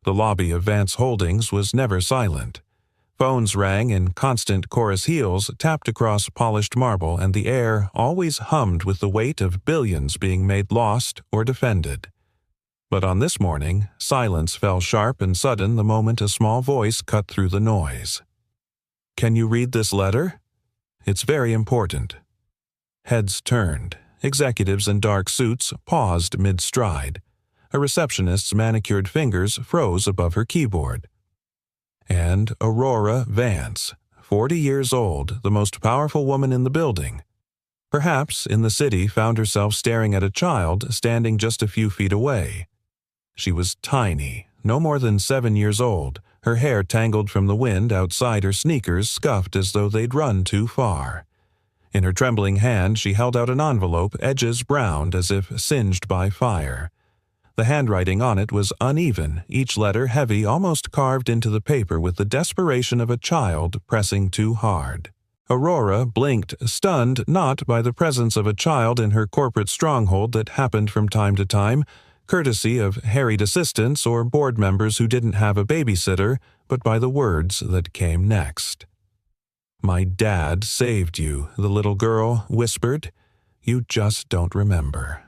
The lobby of Vance Holdings was never silent. Phones rang and constant chorus heels tapped across polished marble, and the air always hummed with the weight of billions being made lost or defended. But on this morning, silence fell sharp and sudden the moment a small voice cut through the noise. "Can you read this letter? It's very important." Heads turned. Executives in dark suits paused mid-stride. A receptionist's manicured fingers froze above her keyboard. And Aurora Vance, 40 years old, the most powerful woman in the building, perhaps in the city, found herself staring at a child standing just a few feet away. She was tiny, no more than 7 years old, her hair tangled from the wind outside her sneakers scuffed as though they'd run too far. In her trembling hand she held out an envelope, edges browned as if singed by fire. The handwriting on it was uneven, each letter heavy, almost carved into the paper with the desperation of a child pressing too hard. Aurora blinked, stunned not by the presence of a child in her corporate stronghold that happened from time to time, courtesy of harried assistants or board members who didn't have a babysitter, but by the words that came next. "My dad saved you," the little girl whispered. "You just don't remember."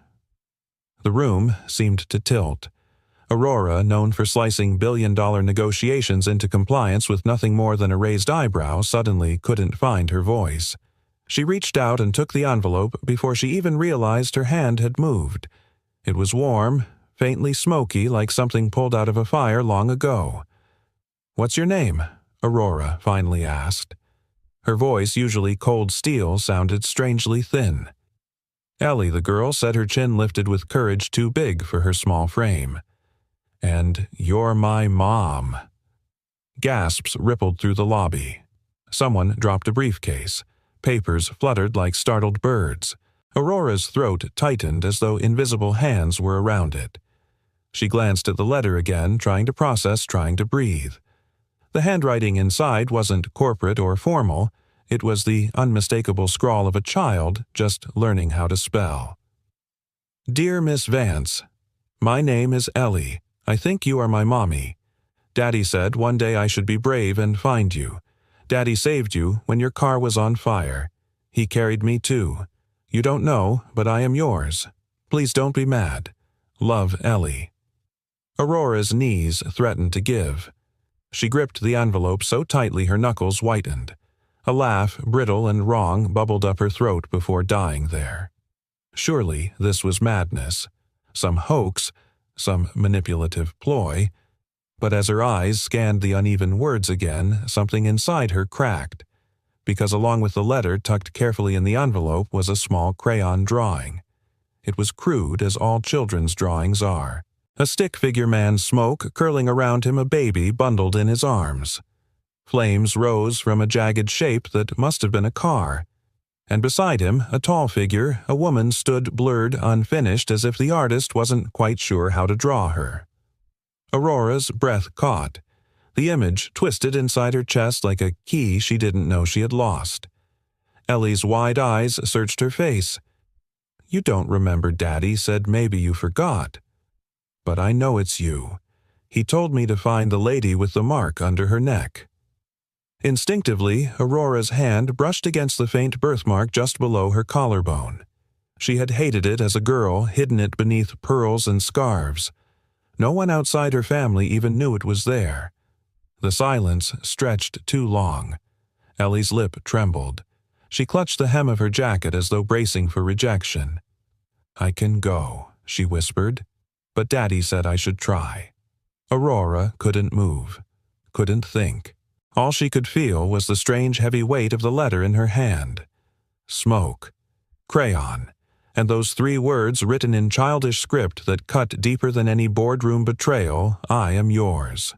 The room seemed to tilt. Aurora, known for slicing billion-dollar negotiations into compliance with nothing more than a raised eyebrow, suddenly couldn't find her voice. She reached out and took the envelope before she even realized her hand had moved. It was warm, faintly smoky, like something pulled out of a fire long ago. "What's your name?" Aurora finally asked. Her voice, usually cold steel, sounded strangely thin. Ellie, the girl, said, her chin lifted with courage too big for her small frame. "And you're my mom." Gasps rippled through the lobby. Someone dropped a briefcase. Papers fluttered like startled birds. Aurora's throat tightened as though invisible hands were around it. She glanced at the letter again, trying to process, trying to breathe. The handwriting inside wasn't corporate or formal. It was the unmistakable scrawl of a child just learning how to spell. "Dear Miss Vance, my name is Ellie. I think you are my mommy. Daddy said one day I should be brave and find you. Daddy saved you when your car was on fire. He carried me too. You don't know, but I am yours. Please don't be mad. Love, Ellie." Aurora's knees threatened to give. She gripped the envelope so tightly her knuckles whitened. A laugh, brittle and wrong, bubbled up her throat before dying there. Surely this was madness. Some hoax, some manipulative ploy. But as her eyes scanned the uneven words again, something inside her cracked. Because along with the letter tucked carefully in the envelope was a small crayon drawing. It was crude, as all children's drawings are. A stick-figure man, smoke curling around him, a baby bundled in his arms. Flames rose from a jagged shape that must have been a car. And beside him, a tall figure, a woman, stood blurred, unfinished, as if the artist wasn't quite sure how to draw her. Aurora's breath caught. The image twisted inside her chest like a key she didn't know she had lost. Ellie's wide eyes searched her face. "You don't remember, Daddy said maybe you forgot. But I know it's you. He told me to find the lady with the mark under her neck." Instinctively, Aurora's hand brushed against the faint birthmark just below her collarbone. She had hated it as a girl, hidden it beneath pearls and scarves. No one outside her family even knew it was there. The silence stretched too long. Ellie's lip trembled. She clutched the hem of her jacket as though bracing for rejection. "I can go," she whispered, "but Daddy said I should try." Aurora couldn't move, couldn't think. All she could feel was the strange heavy weight of the letter in her hand. Smoke, crayon, and those 3 words written in childish script that cut deeper than any boardroom betrayal, "I am yours."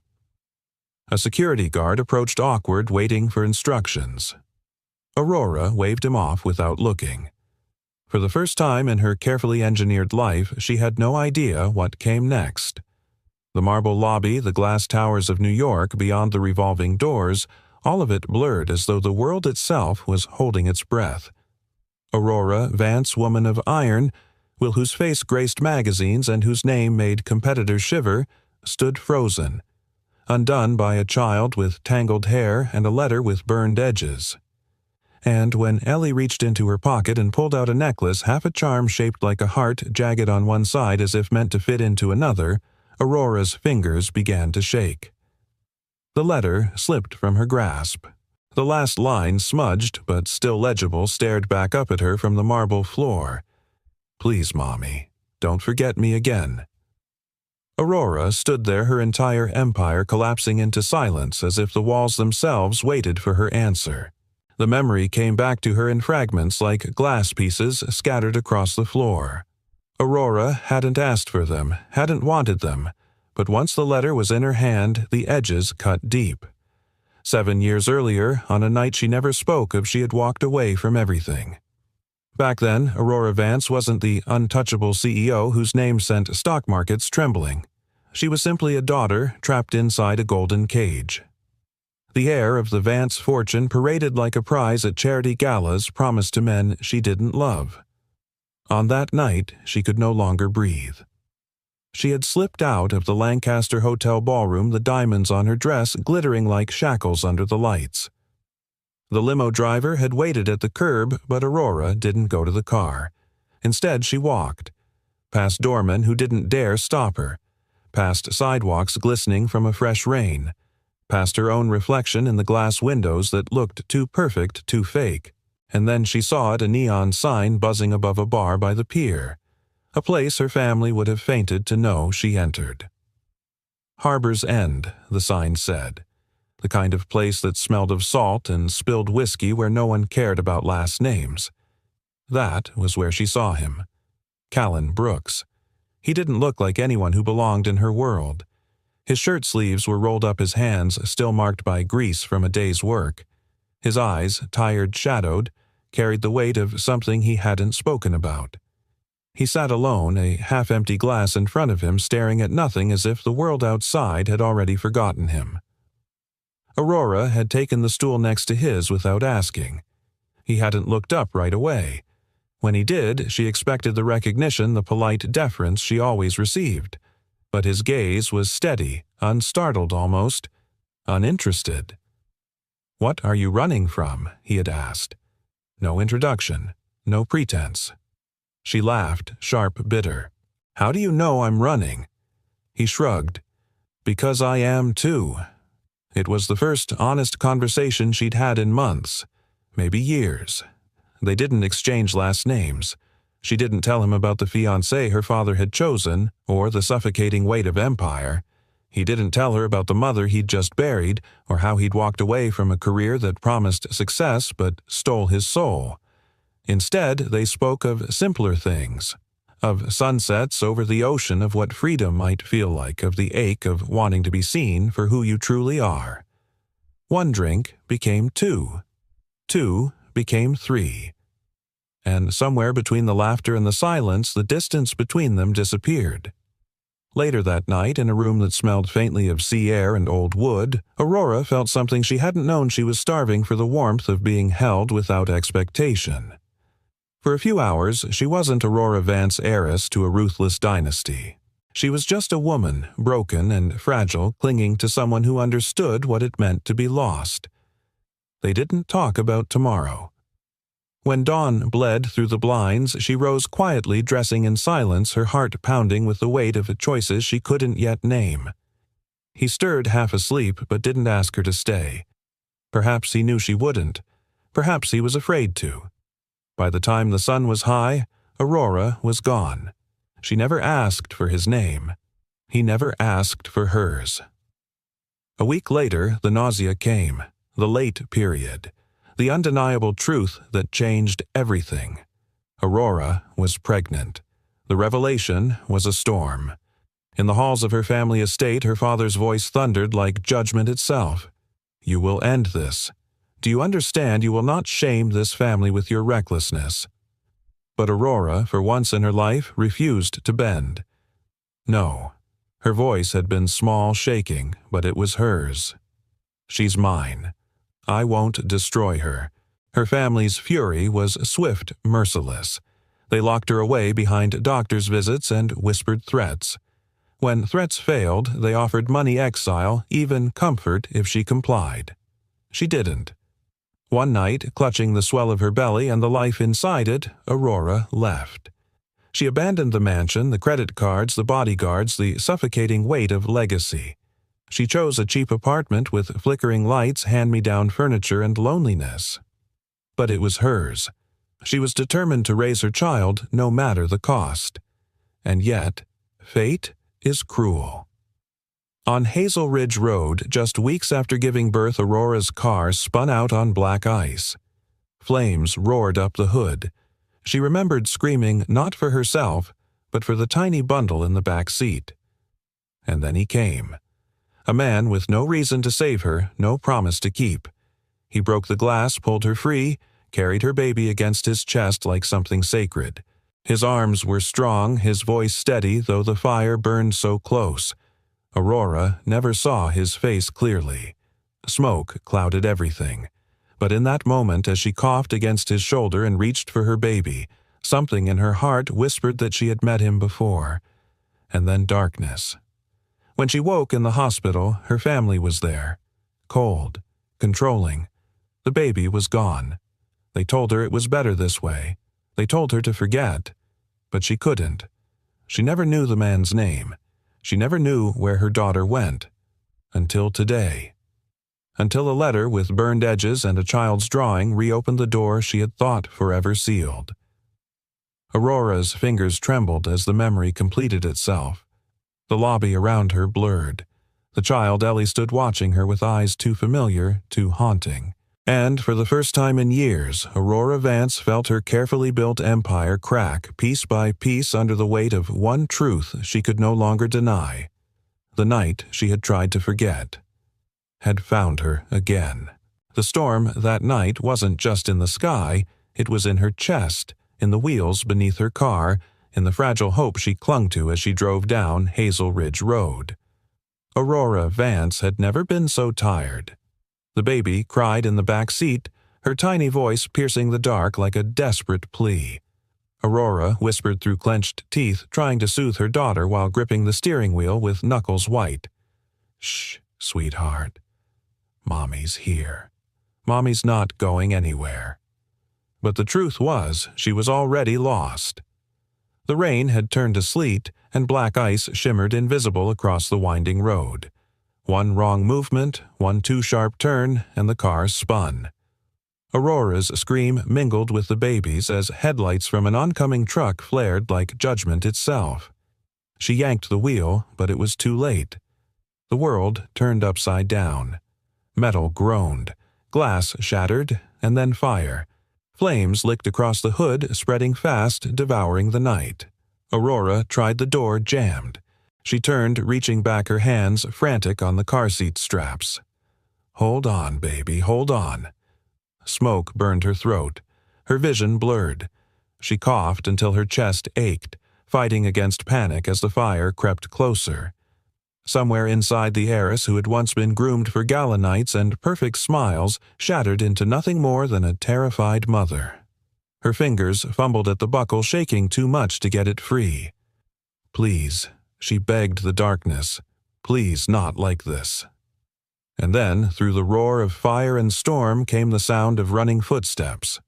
A security guard approached awkward, waiting for instructions. Aurora waved him off without looking. For the first time in her carefully engineered life, she had no idea what came next. The marble lobby, the glass towers of New York beyond the revolving doors, all of it blurred as though the world itself was holding its breath. Aurora Vance, woman of iron, whose face graced magazines and whose name made competitors shiver, stood frozen, undone by a child with tangled hair and a letter with burned edges. And when Ellie reached into her pocket and pulled out a necklace half a charm shaped like a heart jagged on one side as if meant to fit into another, Aurora's fingers began to shake. The letter slipped from her grasp. The last line, smudged but still legible, stared back up at her from the marble floor. "Please, Mommy, don't forget me again." Aurora stood there, her entire empire collapsing into silence as if the walls themselves waited for her answer. The memory came back to her in fragments like glass pieces scattered across the floor. Aurora hadn't asked for them, hadn't wanted them, but once the letter was in her hand, the edges cut deep. 7 years earlier, on a night she never spoke of, she had walked away from everything. Back then, Aurora Vance wasn't the untouchable CEO whose name sent stock markets trembling. She was simply a daughter trapped inside a golden cage. The heir of the Vance fortune paraded like a prize at charity galas promised to men she didn't love. On that night, she could no longer breathe. She had slipped out of the Lancaster Hotel ballroom, the diamonds on her dress glittering like shackles under the lights. The limo driver had waited at the curb, but Aurora didn't go to the car. Instead, she walked, past doormen who didn't dare stop her, past sidewalks glistening from a fresh rain, past her own reflection in the glass windows that looked too perfect, too fake. And then she saw it, a neon sign buzzing above a bar by the pier, a place her family would have fainted to know she entered. Harbor's End, the sign said, the kind of place that smelled of salt and spilled whiskey where no one cared about last names. That was where she saw him. Callan Brooks. He didn't look like anyone who belonged in her world. His shirt sleeves were rolled up, his hands still marked by grease from a day's work. His eyes, tired, shadowed, carried the weight of something he hadn't spoken about. He sat alone, a half-empty glass in front of him, staring at nothing as if the world outside had already forgotten him. Aurora had taken the stool next to his without asking. He hadn't looked up right away. When he did, she expected the recognition, the polite deference she always received. But his gaze was steady, unstartled almost, uninterested. "What are you running from?" he had asked. No introduction, no pretense. She laughed, sharp, bitter. "How do you know I'm running?" He shrugged. "Because I am too." It was the first honest conversation she'd had in months, maybe years. They didn't exchange last names. She didn't tell him about the fiancé her father had chosen, or the suffocating weight of empire. He didn't tell her about the mother he'd just buried, or how he'd walked away from a career that promised success but stole his soul. Instead, they spoke of simpler things, of sunsets over the ocean, of what freedom might feel like, of the ache of wanting to be seen for who you truly are. One drink became two. Two became three. And somewhere between the laughter and the silence, the distance between them disappeared. Later that night, in a room that smelled faintly of sea air and old wood, Aurora felt something she hadn't known. She was starving for the warmth of being held without expectation. For a few hours, she wasn't Aurora Vance, heiress to a ruthless dynasty. She was just a woman, broken and fragile, clinging to someone who understood what it meant to be lost. They didn't talk about tomorrow. When dawn bled through the blinds, she rose quietly, dressing in silence, her heart pounding with the weight of choices she couldn't yet name. He stirred half asleep, but didn't ask her to stay. Perhaps he knew she wouldn't. Perhaps he was afraid to. By the time the sun was high, Aurora was gone. She never asked for his name. He never asked for hers. A week later, the nausea came, the late period. The undeniable truth that changed everything. Aurora was pregnant. The revelation was a storm. In the halls of her family estate, her father's voice thundered like judgment itself. "You will end this. Do you understand? You will not shame this family with your recklessness." But Aurora, for once in her life, refused to bend. No. Her voice had been small, shaking, but it was hers. "She's mine. I won't destroy her." Her family's fury was swift, merciless. They locked her away behind doctor's visits and whispered threats. When threats failed, they offered money exile, even comfort if she complied. She didn't. One night, clutching the swell of her belly and the life inside it, Aurora left. She abandoned the mansion, the credit cards, the bodyguards, the suffocating weight of legacy. She chose a cheap apartment with flickering lights, hand-me-down furniture, and loneliness. But it was hers. She was determined to raise her child no matter the cost. And yet, fate is cruel. On Hazel Ridge Road, just weeks after giving birth, Aurora's car spun out on black ice. Flames roared up the hood. She remembered screaming not for herself, but for the tiny bundle in the back seat. And then he came. A man with no reason to save her, no promise to keep. He broke the glass, pulled her free, carried her baby against his chest like something sacred. His arms were strong, his voice steady, though the fire burned so close. Aurora never saw his face clearly. Smoke clouded everything. But in that moment, as she coughed against his shoulder and reached for her baby, something in her heart whispered that she had met him before. And then darkness. When she woke in the hospital, her family was there. Cold, controlling. The baby was gone. They told her it was better this way. They told her to forget. But she couldn't. She never knew the man's name. She never knew where her daughter went. Until today. Until a letter with burned edges and a child's drawing reopened the door she had thought forever sealed. Aurora's fingers trembled as the memory completed itself. The lobby around her blurred. The child Ellie stood watching her with eyes too familiar, too haunting. And for the first time in years, Aurora Vance felt her carefully built empire crack piece by piece under the weight of one truth she could no longer deny. The night she had tried to forget had found her again. The storm that night wasn't just in the sky, it was in her chest, in the wheels beneath her car, in the fragile hope she clung to as she drove down Hazel Ridge Road. Aurora Vance had never been so tired. The baby cried in the back seat, her tiny voice piercing the dark like a desperate plea. Aurora whispered through clenched teeth, trying to soothe her daughter while gripping the steering wheel with knuckles white. "Shh, sweetheart. Mommy's here. Mommy's not going anywhere." But the truth was, she was already lost. The rain had turned to sleet, and black ice shimmered invisible across the winding road. One wrong movement, one too sharp turn, and the car spun. Aurora's scream mingled with the baby's as headlights from an oncoming truck flared like judgment itself. She yanked the wheel, but it was too late. The world turned upside down. Metal groaned, glass shattered, and then fire. Flames licked across the hood, spreading fast, devouring the night. Aurora tried the door jammed. She turned, reaching back her hands, frantic on the car seat straps. "Hold on, baby, hold on." Smoke burned her throat. Her vision blurred. She coughed until her chest ached, fighting against panic as the fire crept closer. Somewhere inside the heiress who had once been groomed for gala nights and perfect smiles shattered into nothing more than a terrified mother. Her fingers fumbled at the buckle, shaking too much to get it free. "Please," she begged the darkness, "please not like this." And then, through the roar of fire and storm, came the sound of running footsteps.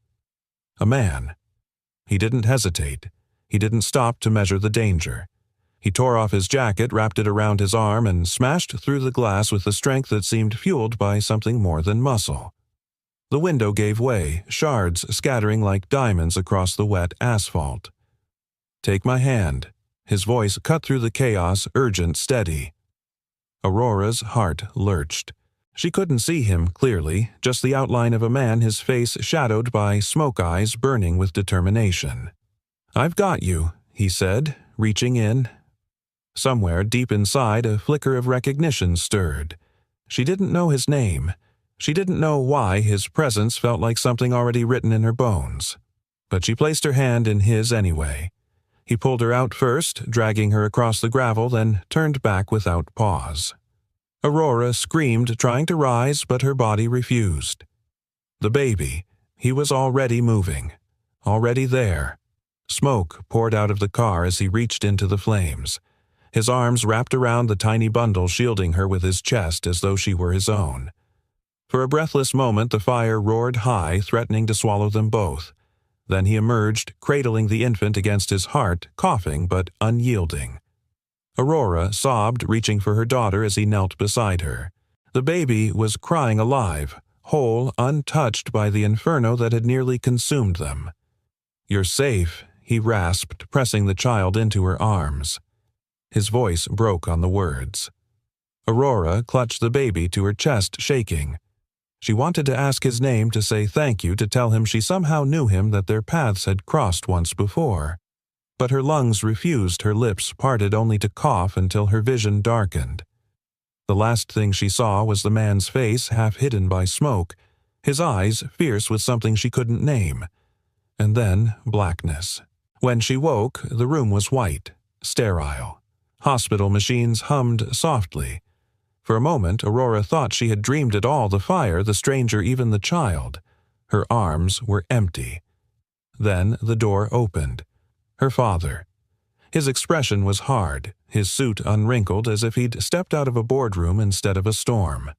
A man. He didn't hesitate. He didn't stop to measure the danger. He tore off his jacket, wrapped it around his arm, and smashed through the glass with a strength that seemed fueled by something more than muscle. The window gave way, shards scattering like diamonds across the wet asphalt. "Take my hand." His voice cut through the chaos, urgent, steady. Aurora's heart lurched. She couldn't see him clearly, just the outline of a man, his face shadowed by smoke eyes burning with determination. "I've got you," he said, reaching in. Somewhere deep inside, a flicker of recognition stirred. She didn't know his name. She didn't know why his presence felt like something already written in her bones. But she placed her hand in his anyway. He pulled her out first, dragging her across the gravel, then turned back without pause. Aurora screamed, trying to rise, but her body refused. The baby, he was already moving. Already there. Smoke poured out of the car as he reached into the flames. his arms wrapped around the tiny bundle, shielding her with his chest as though she were his own. For a breathless moment the fire roared high, threatening to swallow them both. Then he emerged, cradling the infant against his heart, coughing but unyielding. Aurora sobbed, reaching for her daughter as he knelt beside her. The baby was crying alive, whole, untouched by the inferno that had nearly consumed them. "You're safe," he rasped, pressing the child into her arms. His voice broke on the words. Aurora clutched the baby to her chest, shaking. She wanted to ask his name, to say thank you, to tell him she somehow knew him, that their paths had crossed once before. But her lungs refused, her lips parted only to cough until her vision darkened. The last thing she saw was the man's face, half hidden by smoke, his eyes fierce with something she couldn't name. And then blackness. When she woke, the room was white, sterile. Hospital machines hummed softly. For a moment, Aurora thought she had dreamed it all, the fire, the stranger, even the child. Her arms were empty. Then the door opened. Her father. His expression was hard, his suit unwrinkled, as if he'd stepped out of a boardroom instead of a storm.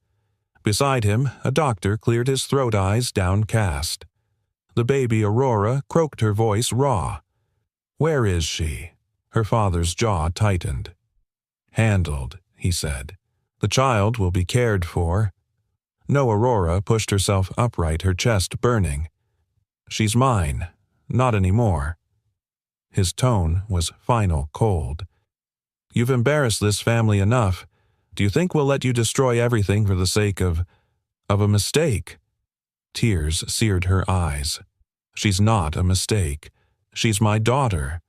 Beside him, a doctor cleared his throat, eyes downcast. The baby Aurora croaked, her voice raw. "Where is she?" Her father's jaw tightened. "Handled," he said. "The child will be cared for." No, Aurora pushed herself upright, her chest burning. "She's mine. Not anymore." His tone was final, cold. "You've embarrassed this family enough. Do you think we'll let you destroy everything for the sake of a mistake?" Tears seared her eyes. "She's not a mistake. She's my daughter."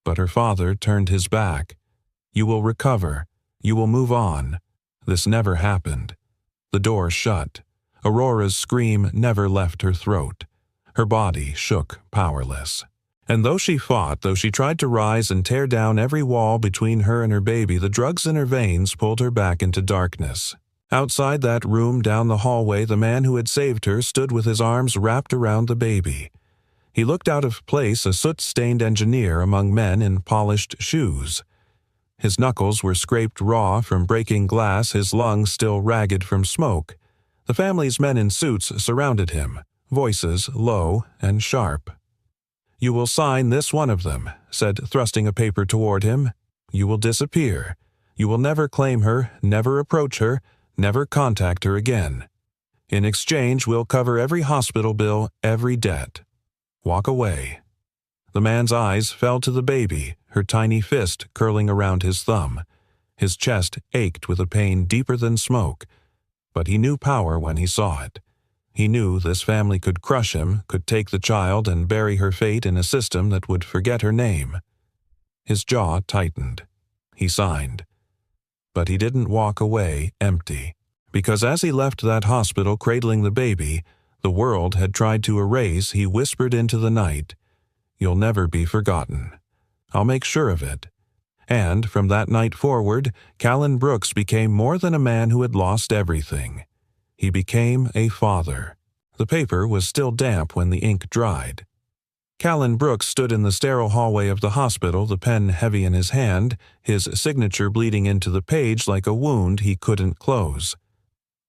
But her father turned his back. "You will recover. You will move on. This never happened." The door shut. Aurora's scream never left her throat. Her body shook, powerless. And though she fought, though she tried to rise and tear down every wall between her and her baby, the drugs in her veins pulled her back into darkness. Outside that room, down the hallway, the man who had saved her stood with his arms wrapped around the baby. He looked out of place, a soot-stained engineer among men in polished shoes. His knuckles were scraped raw from breaking glass, his lungs still ragged from smoke. The family's men in suits surrounded him, voices low and sharp. "You will sign this one of them," said, thrusting a paper toward him. "You will disappear. You will never claim her, never approach her, never contact her again. In exchange, we'll cover every hospital bill, every debt. Walk away." The man's eyes fell to the baby, her tiny fist curling around his thumb. His chest ached with a pain deeper than smoke, but he knew power when he saw it. He knew this family could crush him, could take the child and bury her fate in a system that would forget her name. His jaw tightened. He signed. But he didn't walk away empty, because as he left that hospital cradling the baby, the world had tried to erase, he whispered into the night, "You'll never be forgotten. I'll make sure of it." And from that night forward, Callan Brooks became more than a man who had lost everything. He became a father. The paper was still damp when the ink dried. Callan Brooks stood in the sterile hallway of the hospital, the pen heavy in his hand, his signature bleeding into the page like a wound he couldn't close.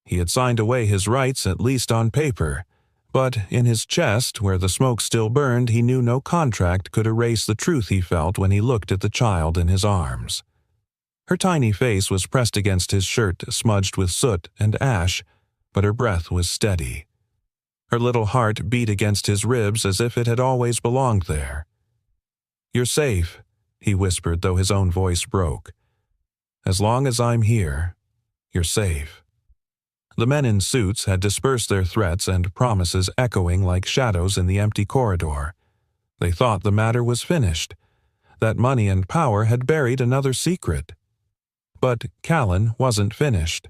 He had signed away his rights, at least on paper, but in his chest, where the smoke still burned, he knew no contract could erase the truth he felt when he looked at the child in his arms. Her tiny face was pressed against his shirt, smudged with soot and ash, but her breath was steady. Her little heart beat against his ribs as if it had always belonged there. "You're safe," he whispered, though his own voice broke. "As long as I'm here, you're safe." The men in suits had dispersed their threats and promises, echoing like shadows in the empty corridor. They thought the matter was finished, that money and power had buried another secret. But Callan wasn't finished.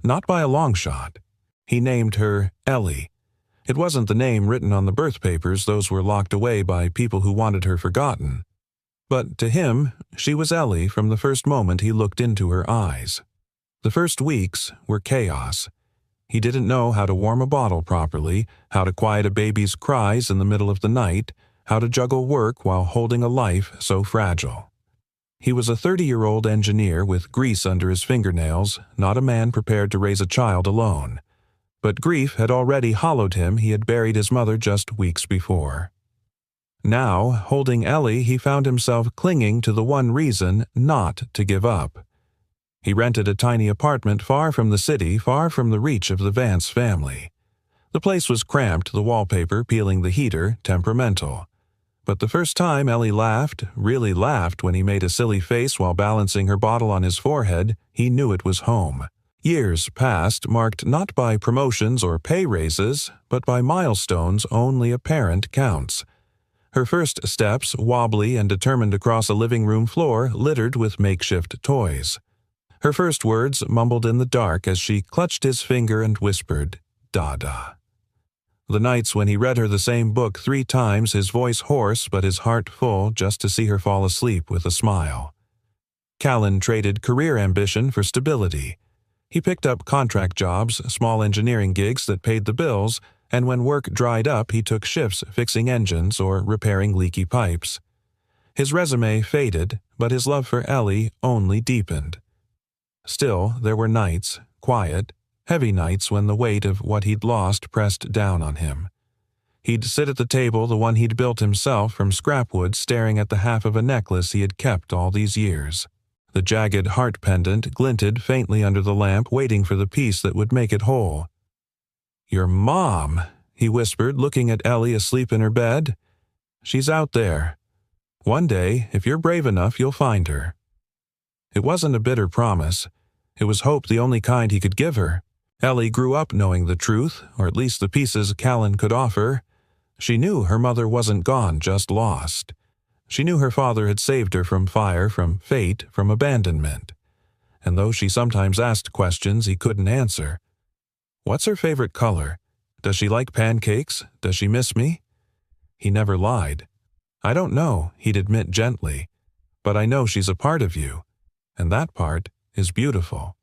Not by a long shot. He named her Ellie. It wasn't the name written on the birth papers, those were locked away by people who wanted her forgotten. But to him, she was Ellie from the first moment he looked into her eyes. The first weeks were chaos. He didn't know how to warm a bottle properly, how to quiet a baby's cries in the middle of the night, how to juggle work while holding a life so fragile. He was a 30-year-old engineer with grease under his fingernails, not a man prepared to raise a child alone. But grief had already hollowed him. He had buried his mother just weeks before. Now, holding Ellie, he found himself clinging to the one reason not to give up. He rented a tiny apartment far from the city, far from the reach of the Vance family. The place was cramped, the wallpaper peeling the heater, temperamental. But the first time Ellie laughed, really laughed, when he made a silly face while balancing her bottle on his forehead, he knew it was home. Years passed, marked not by promotions or pay raises, but by milestones only a parent counts. Her first steps, wobbly and determined across a living room floor littered with makeshift toys. Her first words mumbled in the dark as she clutched his finger and whispered, "Dada." The nights when he read her the same book 3 times, his voice hoarse but his heart full, just to see her fall asleep with a smile. Callan traded career ambition for stability. He picked up contract jobs, small engineering gigs that paid the bills, and when work dried up he took shifts fixing engines or repairing leaky pipes. His resume faded, but his love for Ellie only deepened. Still, there were nights, quiet, heavy nights when the weight of what he'd lost pressed down on him. He'd sit at the table, the one he'd built himself from scrap wood, staring at the half of a necklace he had kept all these years. The jagged heart pendant glinted faintly under the lamp, waiting for the piece that would make it whole. "Your mom," he whispered, looking at Ellie asleep in her bed. "She's out there. One day, if you're brave enough, you'll find her." It wasn't a bitter promise. It was hope, the only kind he could give her. Ellie grew up knowing the truth, or at least the pieces Callan could offer. She knew her mother wasn't gone, just lost. She knew her father had saved her from fire, from fate, from abandonment. And though she sometimes asked questions he couldn't answer. What's her favorite color? Does she like pancakes? Does she miss me? He never lied. I don't know, he'd admit gently, but I know she's a part of you, and that part is beautiful.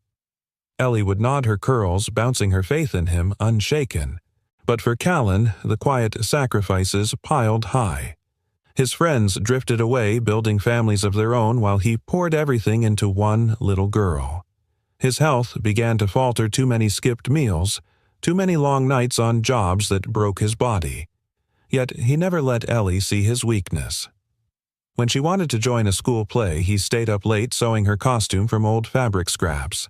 Ellie would nod her curls, bouncing her faith in him unshaken. But for Callan, the quiet sacrifices piled high. His friends drifted away, building families of their own, while he poured everything into one little girl. His health began to falter, too many skipped meals, too many long nights on jobs that broke his body. Yet he never let Ellie see his weakness. When she wanted to join a school play, he stayed up late sewing her costume from old fabric scraps.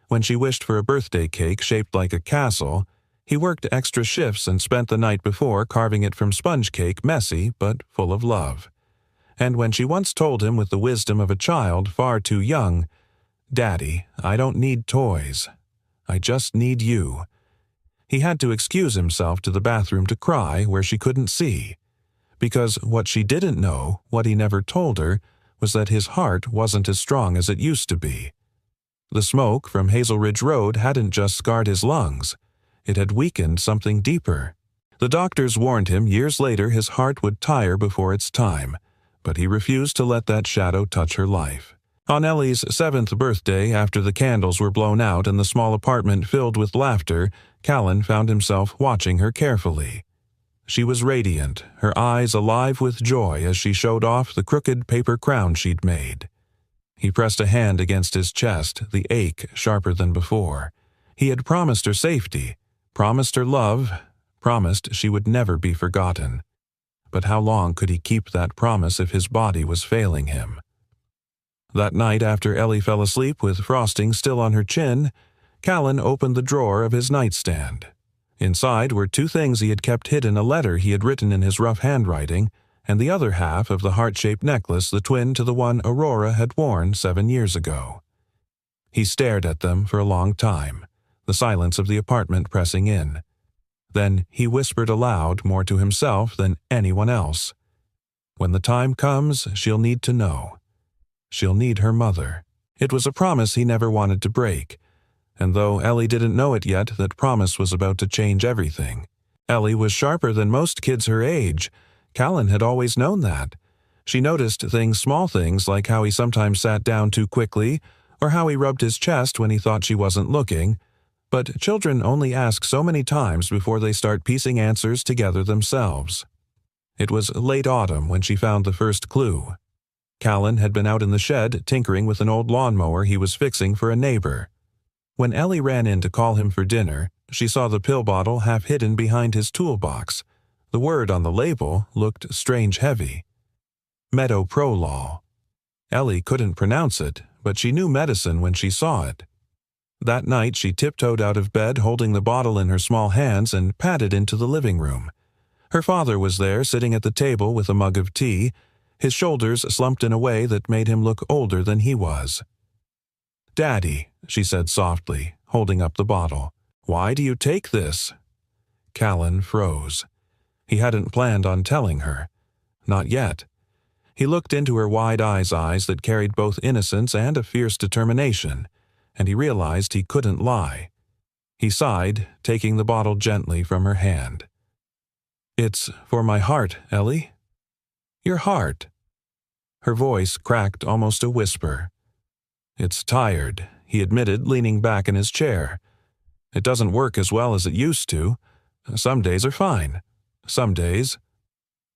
When she wished for a birthday cake shaped like a castle, he worked extra shifts and spent the night before carving it from sponge cake, messy but full of love. And when she once told him with the wisdom of a child far too young, "Daddy, I don't need toys. I just need you," he had to excuse himself to the bathroom to cry where she couldn't see. Because what she didn't know, what he never told her, was that his heart wasn't as strong as it used to be. The smoke from Hazel Ridge Road hadn't just scarred his lungs. It had weakened something deeper. The doctors warned him years later his heart would tire before its time, but he refused to let that shadow touch her life. On Ellie's 7th birthday, after the candles were blown out and the small apartment filled with laughter, Callan found himself watching her carefully. She was radiant, her eyes alive with joy as she showed off the crooked paper crown she'd made. He pressed a hand against his chest, the ache sharper than before. He had promised her safety, promised her love, promised she would never be forgotten. But how long could he keep that promise if his body was failing him? That night, after Ellie fell asleep with frosting still on her chin, Callan opened the drawer of his nightstand. Inside were 2 things he had kept hidden: a letter he had written in his rough handwriting, and the other half of the heart-shaped necklace, the twin to the one Aurora had worn 7 years ago. He stared at them for a long time, the silence of the apartment pressing in. Then he whispered aloud, more to himself than anyone else. "When the time comes, she'll need to know. She'll need her mother." It was a promise he never wanted to break, and though Ellie didn't know it yet, that promise was about to change everything. Ellie was sharper than most kids her age. Callan had always known that. She noticed things, small things, like how he sometimes sat down too quickly, or how he rubbed his chest when he thought she wasn't looking. But children only ask so many times before they start piecing answers together themselves. It was late autumn when she found the first clue. Callan had been out in the shed tinkering with an old lawnmower he was fixing for a neighbor. When Ellie ran in to call him for dinner, she saw the pill bottle half hidden behind his toolbox. The word on the label looked strange heavy. Medoprolol. Ellie couldn't pronounce it, but she knew medicine when she saw it. That night she tiptoed out of bed holding the bottle in her small hands and padded into the living room. Her father was there sitting at the table with a mug of tea, his shoulders slumped in a way that made him look older than he was. "Daddy," she said softly, holding up the bottle, "why do you take this?" Callan froze. He hadn't planned on telling her. Not yet. He looked into her wide eyes that carried both innocence and a fierce determination, and he realized he couldn't lie. He sighed, taking the bottle gently from her hand. "It's for my heart, Ellie." "Your heart?" Her voice cracked almost a whisper. "It's tired," he admitted, leaning back in his chair. "It doesn't work as well as it used to. Some days are fine. Some days—"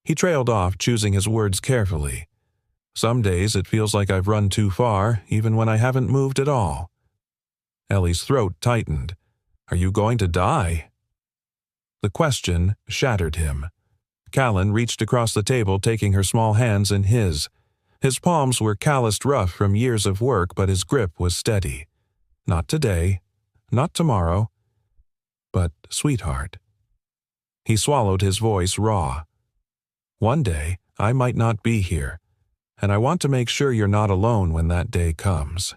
He trailed off, choosing his words carefully. "Some days it feels like I've run too far, even when I haven't moved at all." Ellie's throat tightened. "Are you going to die?" The question shattered him. Callan reached across the table, taking her small hands in his. His palms were calloused rough from years of work, but his grip was steady. "Not today. Not tomorrow. But, sweetheart." He swallowed, his voice raw. "One day, I might not be here, and I want to make sure you're not alone when that day comes."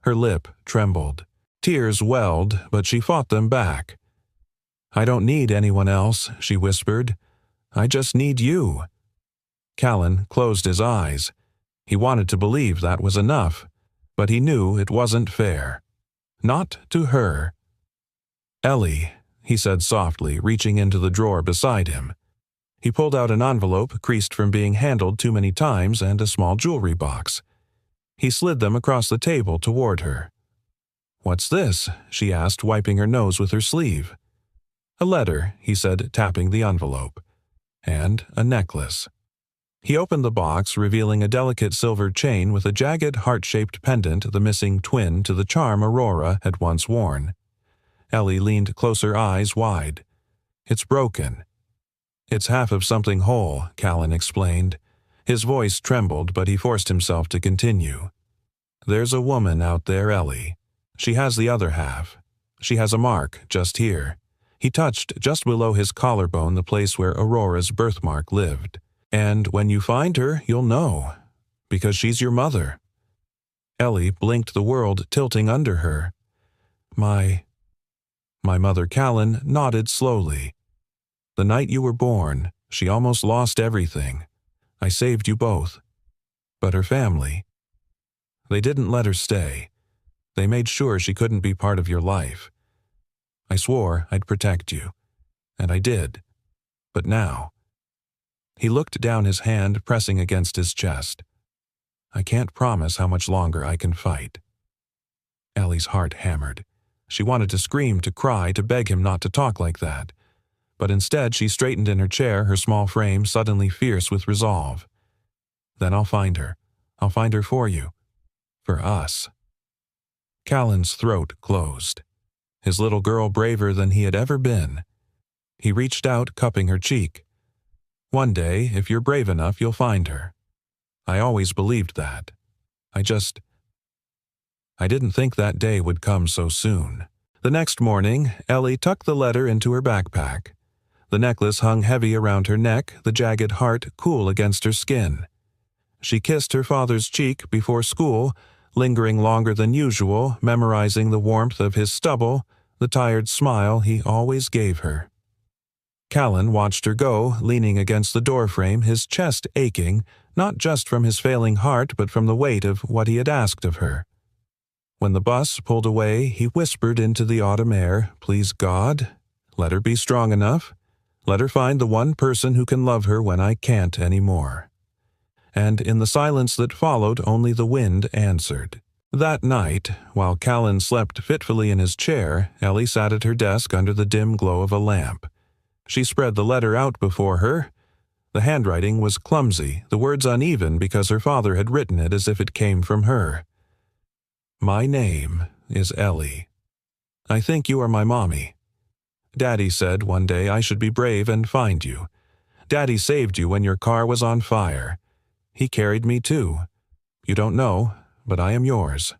Her lip trembled. Tears welled, but she fought them back. "I don't need anyone else," she whispered. "I just need you." Callan closed his eyes. He wanted to believe that was enough, but he knew it wasn't fair. Not to her. "Ellie," he said softly, reaching into the drawer beside him. He pulled out an envelope creased from being handled too many times and a small jewelry box. He slid them across the table toward her. "What's this?" she asked, wiping her nose with her sleeve. "A letter," he said, tapping the envelope. "And a necklace." He opened the box, revealing a delicate silver chain with a jagged heart-shaped pendant, the missing twin to the charm Aurora had once worn. Ellie leaned closer, eyes wide. "It's broken." "It's half of something whole," Callan explained. His voice trembled, but he forced himself to continue. "There's a woman out there, Ellie. She has the other half. She has a mark just here." He touched just below his collarbone the place where Aurora's birthmark lived. "And when you find her, you'll know. Because she's your mother." Ellie blinked, the world tilting under her. My mother." Callan nodded slowly. "The night you were born, she almost lost everything. I saved you both. But her family, they didn't let her stay. They made sure she couldn't be part of your life. I swore I'd protect you. And I did. But now—" He looked down, his hand pressing against his chest. "I can't promise how much longer I can fight." Ellie's heart hammered. She wanted to scream, to cry, to beg him not to talk like that. But instead she straightened in her chair, her small frame suddenly fierce with resolve. "Then I'll find her. I'll find her for you. For us." Callan's throat closed. His little girl braver than he had ever been. He reached out, cupping her cheek. "One day, if you're brave enough, you'll find her. I always believed that. I didn't think that day would come so soon." The next morning, Ellie tucked the letter into her backpack. The necklace hung heavy around her neck, the jagged heart cool against her skin. She kissed her father's cheek before school, lingering longer than usual, memorizing the warmth of his stubble, the tired smile he always gave her. Callan watched her go, leaning against the doorframe, his chest aching, not just from his failing heart but from the weight of what he had asked of her. When the bus pulled away, he whispered into the autumn air, "Please God, let her be strong enough. Let her find the one person who can love her when I can't anymore." And in the silence that followed, only the wind answered. That night, while Callan slept fitfully in his chair, Ellie sat at her desk under the dim glow of a lamp. She spread the letter out before her. The handwriting was clumsy, the words uneven because her father had written it as if it came from her. My name is Ellie. I think you are my mommy. Daddy said one day I should be brave and find you. Daddy saved you when your car was on fire. He carried me too. You don't know, but I am yours.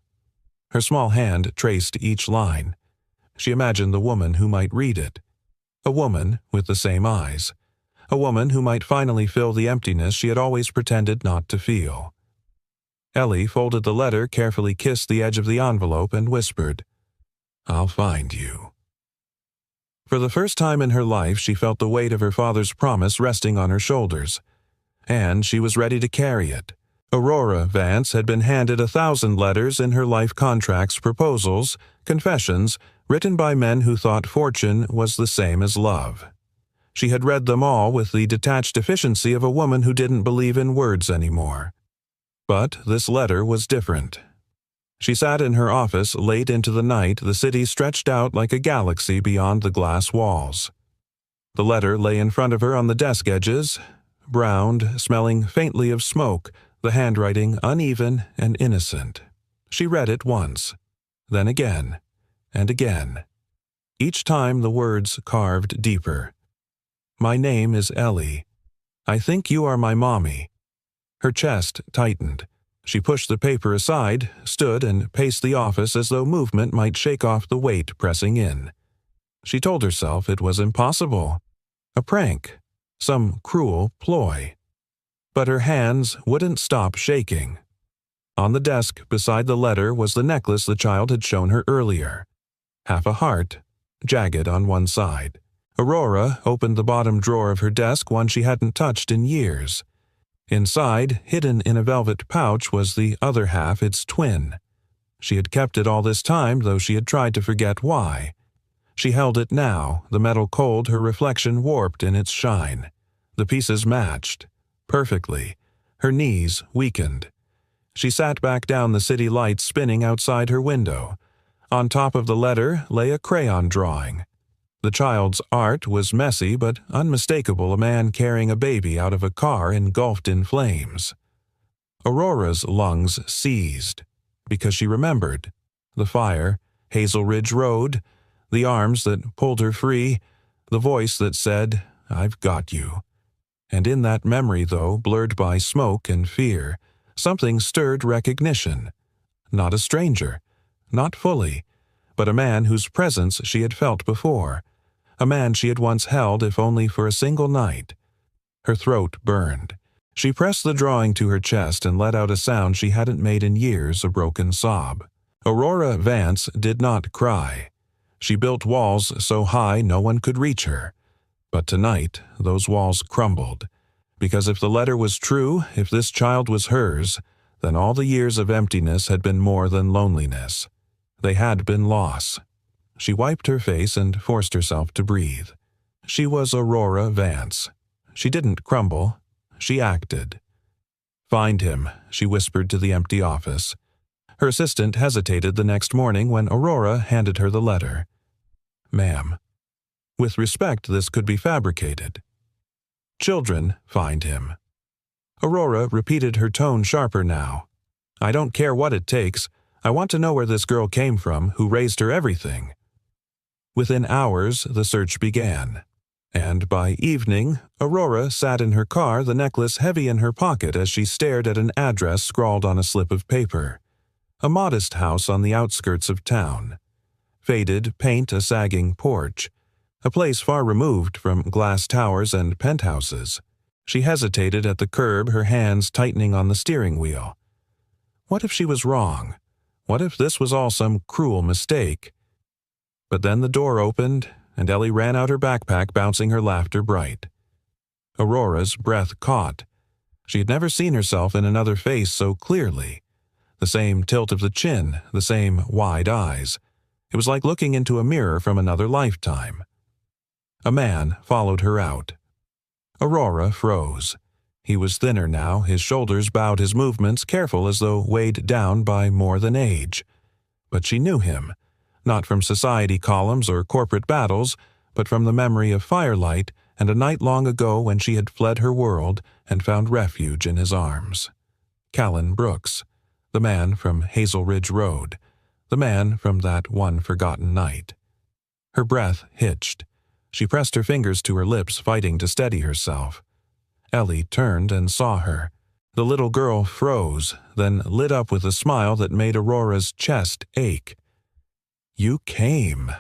Her small hand traced each line. She imagined the woman who might read it. A woman with the same eyes. A woman who might finally fill the emptiness she had always pretended not to feel. Ellie folded the letter, carefully kissed the edge of the envelope, and whispered, I'll find you. For the first time in her life, she felt the weight of her father's promise resting on her shoulders. And she was ready to carry it. Aurora Vance had been handed 1,000 letters in her life contracts, proposals, confessions, written by men who thought fortune was the same as love. She had read them all with the detached efficiency of a woman who didn't believe in words anymore. But this letter was different. She sat in her office late into the night, the city stretched out like a galaxy beyond the glass walls. The letter lay in front of her on the desk edges, browned, smelling faintly of smoke, the handwriting uneven and innocent. She read it once, then again, and again. Each time the words carved deeper. My name is Ellie. I think you are my mommy. Her chest tightened. She pushed the paper aside, stood and paced the office as though movement might shake off the weight pressing in. She told herself it was impossible. A prank. Some cruel ploy. But her hands wouldn't stop shaking. On the desk beside the letter was the necklace the child had shown her earlier. Half a heart, jagged on one side. Aurora opened the bottom drawer of her desk, one she hadn't touched in years. Inside, hidden in a velvet pouch, was the other half, its twin. She had kept it all this time, though she had tried to forget why. She held it now, the metal cold, her reflection warped in its shine. The pieces matched. Perfectly. Her knees weakened. She sat back down, the city lights spinning outside her window. On top of the letter lay a crayon drawing. The child's art was messy but unmistakable, a man carrying a baby out of a car engulfed in flames. Aurora's lungs seized, because she remembered. The fire, Hazel Ridge Road, the arms that pulled her free, the voice that said, I've got you. And in that memory, though blurred by smoke and fear, something stirred recognition. Not a stranger, not fully, but a man whose presence she had felt before, a man she had once held if only for a single night. Her throat burned. She pressed the drawing to her chest and let out a sound she hadn't made in years, a broken sob. Aurora Vance did not cry. She built walls so high no one could reach her. But tonight, those walls crumbled. Because if the letter was true, if this child was hers, then all the years of emptiness had been more than loneliness. They had been loss. She wiped her face and forced herself to breathe. She was Aurora Vance. She didn't crumble. She acted. Find him, she whispered to the empty office. Her assistant hesitated the next morning when Aurora handed her the letter. Ma'am. With respect, this could be fabricated. Children, find him. Aurora repeated, her tone sharper now. I don't care what it takes. I want to know where this girl came from, who raised her everything. Within hours, the search began. And by evening, Aurora sat in her car, the necklace heavy in her pocket as she stared at an address scrawled on a slip of paper. A modest house on the outskirts of town. Faded paint, a sagging porch. A place far removed from glass towers and penthouses. She hesitated at the curb, her hands tightening on the steering wheel. What if she was wrong? What if this was all some cruel mistake? But then the door opened, and Ellie ran out her backpack, bouncing her laughter bright. Aurora's breath caught. She had never seen herself in another face so clearly. The same tilt of the chin, the same wide eyes. It was like looking into a mirror from another lifetime. A man followed her out. Aurora froze. He was thinner now, his shoulders bowed, his movements careful as though weighed down by more than age. But she knew him. Not from society columns or corporate battles, but from the memory of firelight and a night long ago when she had fled her world and found refuge in his arms. Callan Brooks, the man from Hazel Ridge Road, the man from that one forgotten night. Her breath hitched. She pressed her fingers to her lips, fighting to steady herself. Ellie turned and saw her. The little girl froze, then lit up with a smile that made Aurora's chest ache. "You came."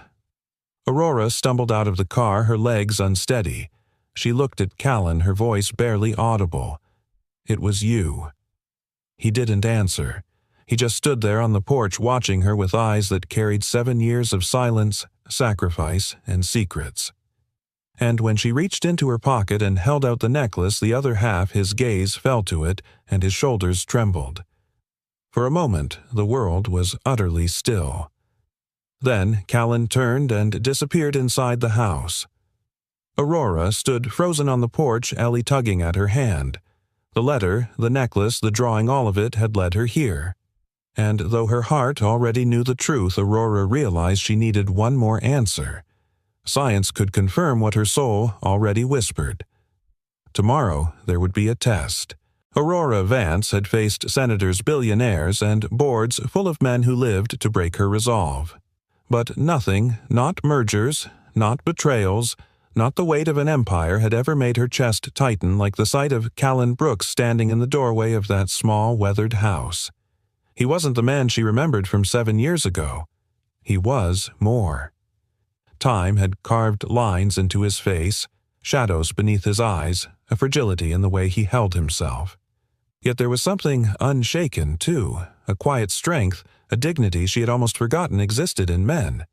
Aurora stumbled out of the car, her legs unsteady. She looked at Callan, her voice barely audible. "It was you." He didn't answer. He just stood there on the porch watching her with eyes that carried 7 years of silence, sacrifice, and secrets. And when she reached into her pocket and held out the necklace, the other half, his gaze fell to it and his shoulders trembled. For a moment, the world was utterly still. Then Callan turned and disappeared inside the house. Aurora stood frozen on the porch, Ellie tugging at her hand. The letter, the necklace, the drawing, all of it had led her here. And though her heart already knew the truth, Aurora realized she needed one more answer. Science could confirm what her soul already whispered. Tomorrow there would be a test. Aurora Vance had faced senators, billionaires, and boards full of men who lived to break her resolve. But nothing, not mergers, not betrayals, not the weight of an empire, had ever made her chest tighten like the sight of Callan Brooks standing in the doorway of that small, weathered house. He wasn't the man she remembered from 7 years ago. He was more. Time had carved lines into his face, shadows beneath his eyes, a fragility in the way he held himself. Yet there was something unshaken, too, a quiet strength, a dignity she had almost forgotten existed in men.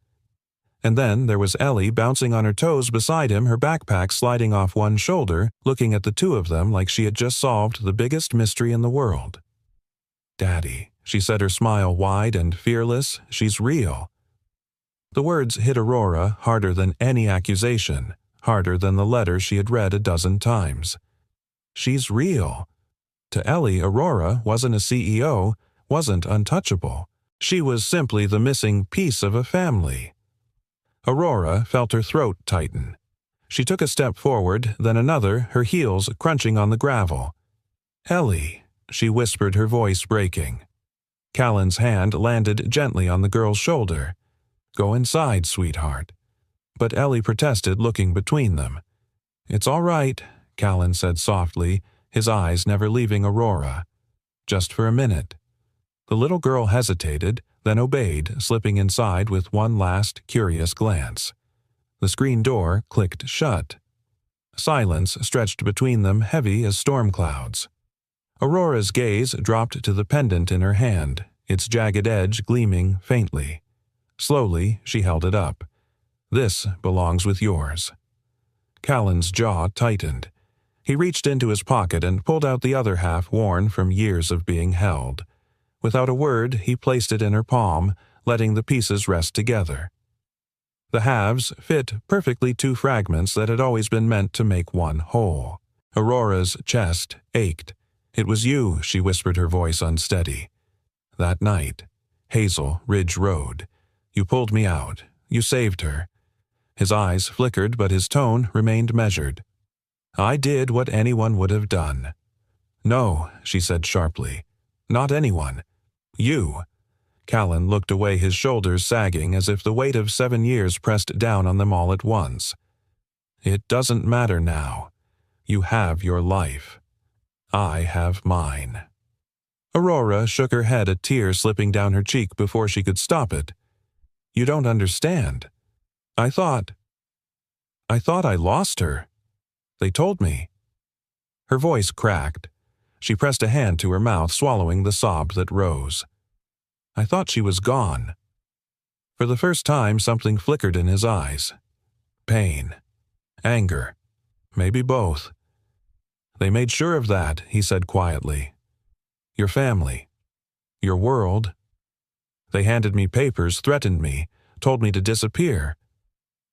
And then there was Ellie bouncing on her toes beside him, her backpack sliding off one shoulder, looking at the two of them like she had just solved the biggest mystery in the world. "Daddy," she said, her smile wide and fearless, "she's real." The words hit Aurora harder than any accusation, harder than the letter she had read a dozen times. She's real. To Ellie, Aurora wasn't a CEO, wasn't untouchable. She was simply the missing piece of a family. Aurora felt her throat tighten. She took a step forward, then another, her heels crunching on the gravel. "Ellie," she whispered, her voice breaking. Callan's hand landed gently on the girl's shoulder. "Go inside, sweetheart." But Ellie protested, looking between them. "It's all right," Callan said softly, his eyes never leaving Aurora. "Just for a minute." The little girl hesitated, then obeyed, slipping inside with one last curious glance. The screen door clicked shut. Silence stretched between them, heavy as storm clouds. Aurora's gaze dropped to the pendant in her hand, its jagged edge gleaming faintly. Slowly, she held it up. "This belongs with yours." Callan's jaw tightened. He reached into his pocket and pulled out the other half, worn from years of being held. Without a word, he placed it in her palm, letting the pieces rest together. The halves fit perfectly, two fragments that had always been meant to make one whole. Aurora's chest ached. "It was you," she whispered, her voice unsteady. "That night, Hazel Ridge Road. You pulled me out. You saved her." His eyes flickered, but his tone remained measured. "I did what anyone would have done." "No," she said sharply. "Not anyone. You." Callan looked away, his shoulders sagging as if the weight of 7 years pressed down on them all at once. "It doesn't matter now. You have your life. I have mine." Aurora shook her head, a tear slipping down her cheek before she could stop it. "You don't understand. I thought I lost her. They told me." Her voice cracked. She pressed a hand to her mouth, swallowing the sob that rose. "I thought she was gone." For the first time, something flickered in his eyes. Pain. Anger. Maybe both. "They made sure of that," he said quietly. "Your family. Your world. They handed me papers, threatened me, told me to disappear.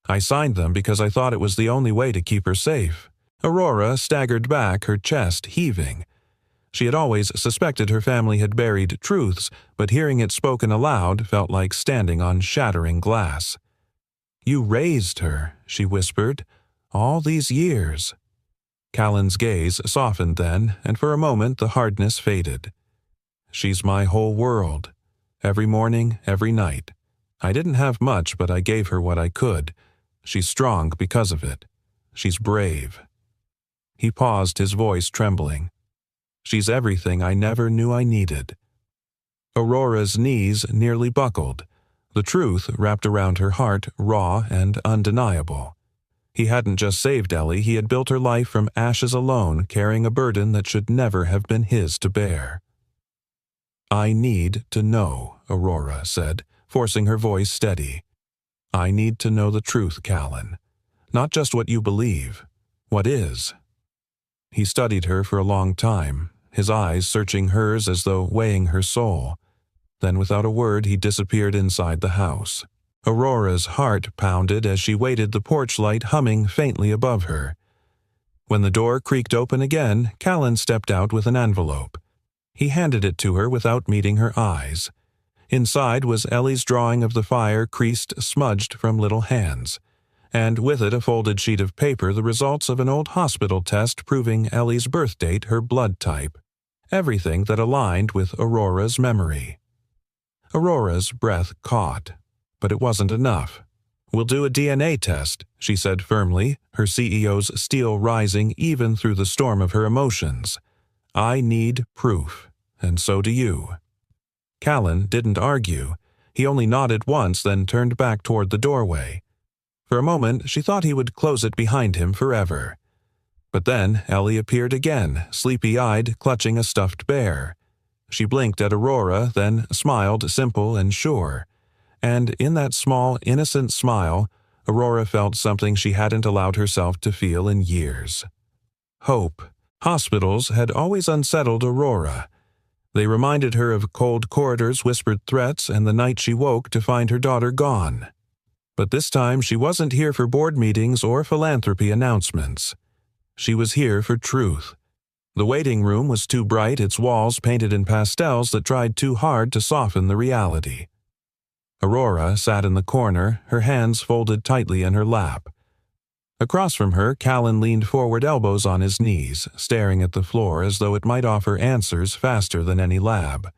I signed them because I thought it was the only way to keep her safe." Aurora staggered back, her chest heaving. She had always suspected her family had buried truths, but hearing it spoken aloud felt like standing on shattering glass. "You raised her," she whispered. All these years. Callan's gaze softened then, and for a moment the hardness faded. She's my whole world. Every morning, every night. I didn't have much, but I gave her what I could. She's strong because of it. She's brave. He paused, his voice trembling. She's everything I never knew I needed. Aurora's knees nearly buckled. The truth wrapped around her heart, raw and undeniable. He hadn't just saved Ellie, he had built her life from ashes alone, carrying a burden that should never have been his to bear. I need to know, Aurora said, forcing her voice steady. I need to know the truth, Callan. Not just what you believe. What is? He studied her for a long time, his eyes searching hers as though weighing her soul. Then without a word he disappeared inside the house. Aurora's heart pounded as she waited, the porch light humming faintly above her. When the door creaked open again, Callan stepped out with an envelope. He handed it to her without meeting her eyes. Inside was Ellie's drawing of the fire, creased, smudged from little hands, and with it a folded sheet of paper, the results of an old hospital test proving Ellie's birth date, her blood type, everything that aligned with Aurora's memory. Aurora's breath caught. But it wasn't enough. We'll do a DNA test, she said firmly, her CEO's steel rising even through the storm of her emotions. I need proof, and so do you. Callan didn't argue. He only nodded once, then turned back toward the doorway. For a moment, she thought he would close it behind him forever. But then Ellie appeared again, sleepy-eyed, clutching a stuffed bear. She blinked at Aurora, then smiled, simple and sure. And in that small, innocent smile, Aurora felt something she hadn't allowed herself to feel in years. Hope. Hospitals had always unsettled Aurora. They reminded her of cold corridors, whispered threats, and the night she woke to find her daughter gone. But this time she wasn't here for board meetings or philanthropy announcements. She was here for truth. The waiting room was too bright, its walls painted in pastels that tried too hard to soften the reality. Aurora sat in the corner, her hands folded tightly in her lap. Across from her, Callan leaned forward, elbows on his knees, staring at the floor as though it might offer answers faster than any lab.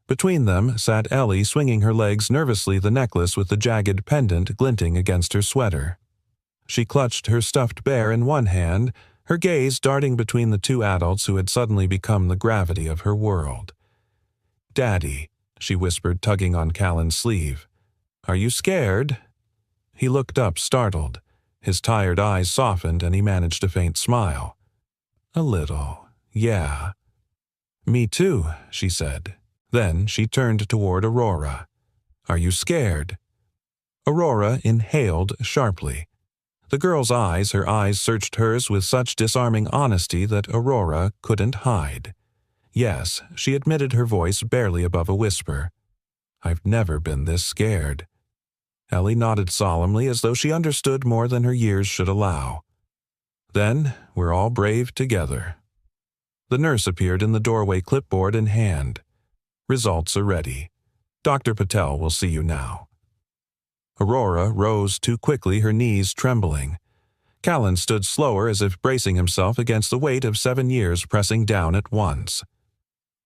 Between them sat Ellie, swinging her legs nervously, the necklace with the jagged pendant glinting against her sweater. She clutched her stuffed bear in one hand, her gaze darting between the two adults who had suddenly become the gravity of her world. "Daddy," she whispered, tugging on Callan's sleeve. "Are you scared?" He looked up, startled. His tired eyes softened and he managed a faint smile. "A little, yeah." "Me too," she said. Then she turned toward Aurora. "Are you scared?" Aurora inhaled sharply. The girl's eyes, her eyes searched hers with such disarming honesty that Aurora couldn't hide. Yes, she admitted, her voice barely above a whisper. "I've never been this scared." Ellie nodded solemnly as though she understood more than her years should allow. "Then we're all brave together." The nurse appeared in the doorway, clipboard in hand. "Results are ready. Dr. Patel will see you now." Aurora rose too quickly, her knees trembling. Callan stood slower, as if bracing himself against the weight of 7 years pressing down at once.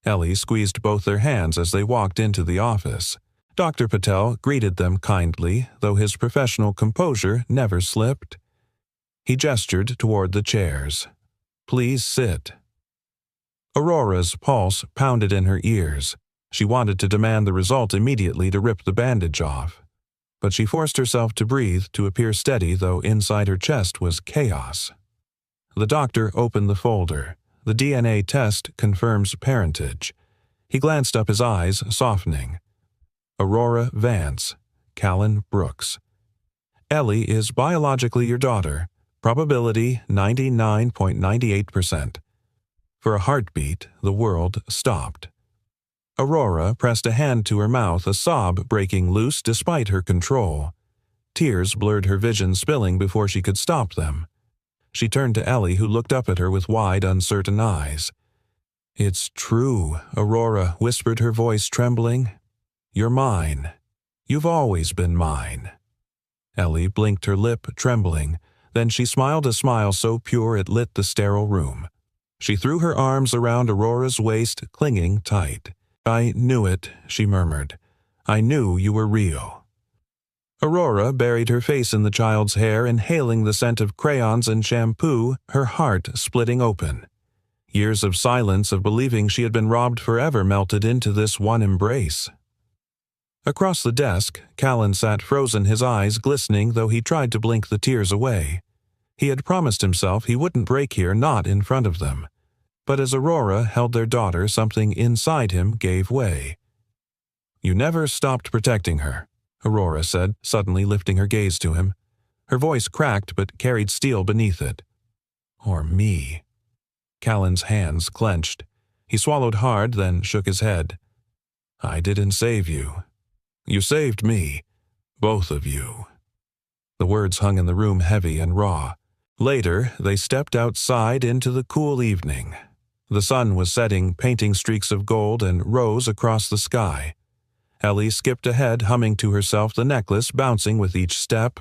Ellie squeezed both their hands as they walked into the office. Dr. Patel greeted them kindly, though his professional composure never slipped. He gestured toward the chairs. "Please sit." Aurora's pulse pounded in her ears. She wanted to demand the result immediately, to rip the bandage off. But she forced herself to breathe, to appear steady, though inside her chest was chaos. The doctor opened the folder. The DNA test confirms parentage. He glanced up, his eyes softening. Aurora Vance, Callan Brooks. Ellie is biologically your daughter. Probability 99.98%. For a heartbeat, the world stopped. Aurora pressed a hand to her mouth, a sob breaking loose despite her control. Tears blurred her vision, spilling before she could stop them. She turned to Ellie, who looked up at her with wide, uncertain eyes. "It's true," Aurora whispered, her voice trembling. "You're mine. You've always been mine." Ellie blinked, her lip trembling. Then she smiled a smile so pure it lit the sterile room. She threw her arms around Aurora's waist, clinging tight. "I knew it," she murmured. "I knew you were real." Aurora buried her face in the child's hair, inhaling the scent of crayons and shampoo, her heart splitting open. Years of silence, of believing she had been robbed forever, melted into this one embrace. Across the desk, Callan sat frozen, his eyes glistening, though he tried to blink the tears away. He had promised himself he wouldn't break here, not in front of them. But as Aurora held their daughter, something inside him gave way. "You never stopped protecting her," Aurora said, suddenly lifting her gaze to him. Her voice cracked but carried steel beneath it. "Or me." Callan's hands clenched. He swallowed hard, then shook his head. "I didn't save you. You saved me. Both of you." The words hung in the room heavy and raw. Later, they stepped outside into the cool evening. The sun was setting, painting streaks of gold and rose across the sky. Ellie skipped ahead, humming to herself, the necklace bouncing with each step.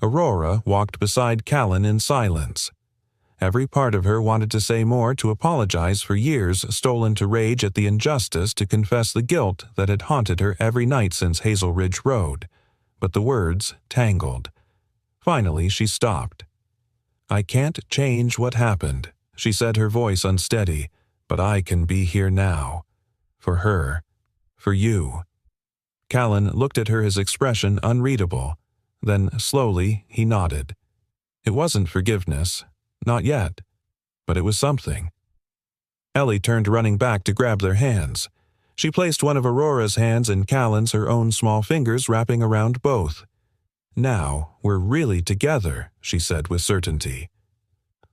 Aurora walked beside Callan in silence. Every part of her wanted to say more, to apologize for years stolen to rage at the injustice, to confess the guilt that had haunted her every night since Hazel Ridge Road. But the words tangled. Finally, she stopped. "I can't change what happened," she said, her voice unsteady, "but I can be here now. For her. For you." Callan looked at her, his expression unreadable. Then, slowly, he nodded. It wasn't forgiveness. Not yet. But it was something. Ellie turned, running back to grab their hands. She placed one of Aurora's hands in Callan's, her own small fingers wrapping around both. "Now we're really together," she said with certainty.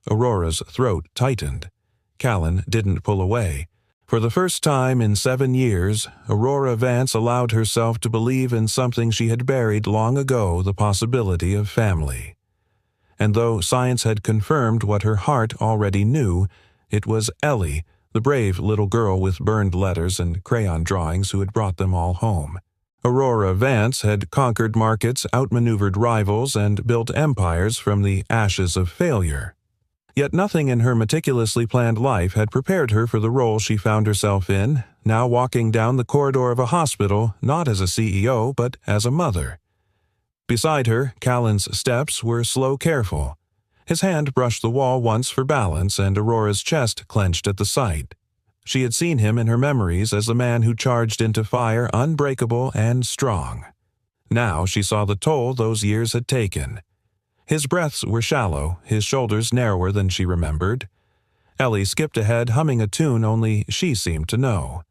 Aurora's throat tightened. Callan didn't pull away. For the first time in 7 years, Aurora Vance allowed herself to believe in something she had buried long ago, the possibility of family. And though science had confirmed what her heart already knew, it was Ellie, the brave little girl with burned letters and crayon drawings, who had brought them all home. Aurora Vance had conquered markets, outmaneuvered rivals, and built empires from the ashes of failure. Yet nothing in her meticulously planned life had prepared her for the role she found herself in, now walking down the corridor of a hospital, not as a CEO, but as a mother. Beside her, Callan's steps were slow, careful. His hand brushed the wall once for balance, and Aurora's chest clenched at the sight. She had seen him in her memories as the man who charged into fire, unbreakable and strong. Now she saw the toll those years had taken. His breaths were shallow, his shoulders narrower than she remembered. Ellie skipped ahead, humming a tune only she seemed to know.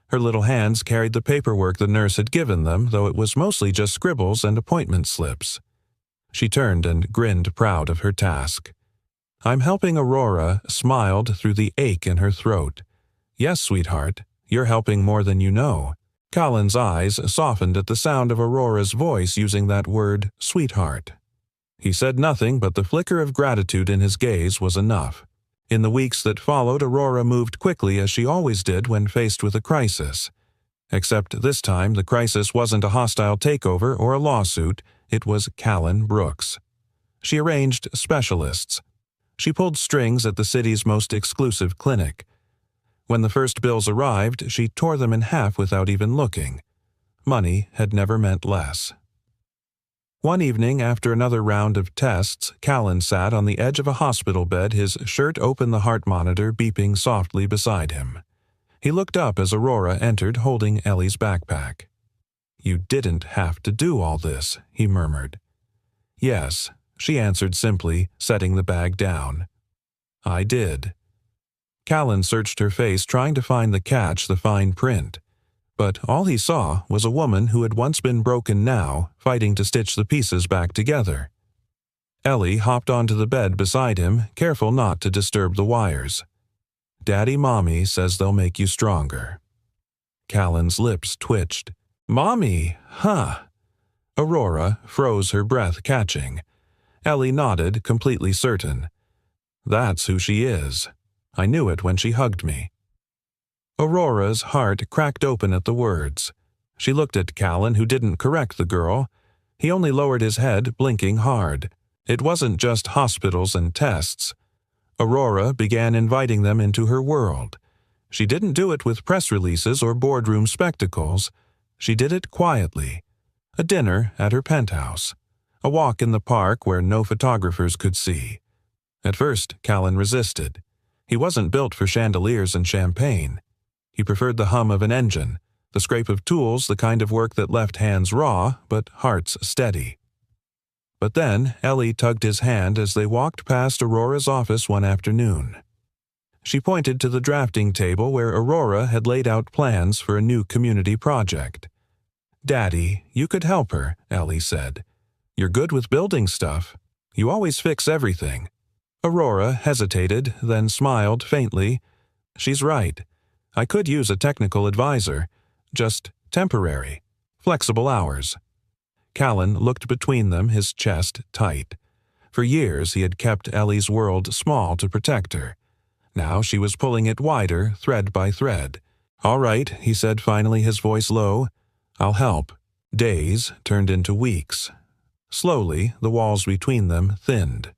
Her little hands carried the paperwork the nurse had given them, though it was mostly just scribbles and appointment slips. She turned and grinned, proud of her task. "I'm helping Aurora," smiled through the ache in her throat. "Yes, sweetheart, you're helping more than you know." Callan's eyes softened at the sound of Aurora's voice using that word, sweetheart. He said nothing, but the flicker of gratitude in his gaze was enough. In the weeks that followed, Aurora moved quickly, as she always did when faced with a crisis. Except this time, the crisis wasn't a hostile takeover or a lawsuit, it was Callan Brooks. She arranged specialists. She pulled strings at the city's most exclusive clinic. When the first bills arrived, she tore them in half without even looking. Money had never meant less. One evening, after another round of tests, Callan sat on the edge of a hospital bed, his shirt open, the heart monitor beeping softly beside him. He looked up as Aurora entered, holding Ellie's backpack. "You didn't have to do all this," he murmured. "Yes," she answered simply, setting the bag down. "I did." Callan searched her face, trying to find the catch, the fine print. But all he saw was a woman who had once been broken, now fighting to stitch the pieces back together. Ellie hopped onto the bed beside him, careful not to disturb the wires. "Daddy Mommy says they'll make you stronger." Callan's lips twitched. "Mommy, huh?" Aurora froze, her breath catching. Ellie nodded, completely certain. "That's who she is. I knew it when she hugged me." Aurora's heart cracked open at the words. She looked at Callan, who didn't correct the girl. He only lowered his head, blinking hard. It wasn't just hospitals and tests. Aurora began inviting them into her world. She didn't do it with press releases or boardroom spectacles. She did it quietly. A dinner at her penthouse. A walk in the park where no photographers could see. At first, Callan resisted. He wasn't built for chandeliers and champagne. He preferred the hum of an engine, the scrape of tools, the kind of work that left hands raw, but hearts steady. But then Ellie tugged his hand as they walked past Aurora's office one afternoon. She pointed to the drafting table where Aurora had laid out plans for a new community project. "Daddy, you could help her," Ellie said. "You're good with building stuff. You always fix everything." Aurora hesitated, then smiled faintly. "She's right. I could use a technical advisor. Just temporary. Flexible hours." Callan looked between them, his chest tight. For years he had kept Ellie's world small to protect her. Now she was pulling it wider, thread by thread. "All right," he said finally, his voice low. "I'll help." Days turned into weeks. Slowly, the walls between them thinned.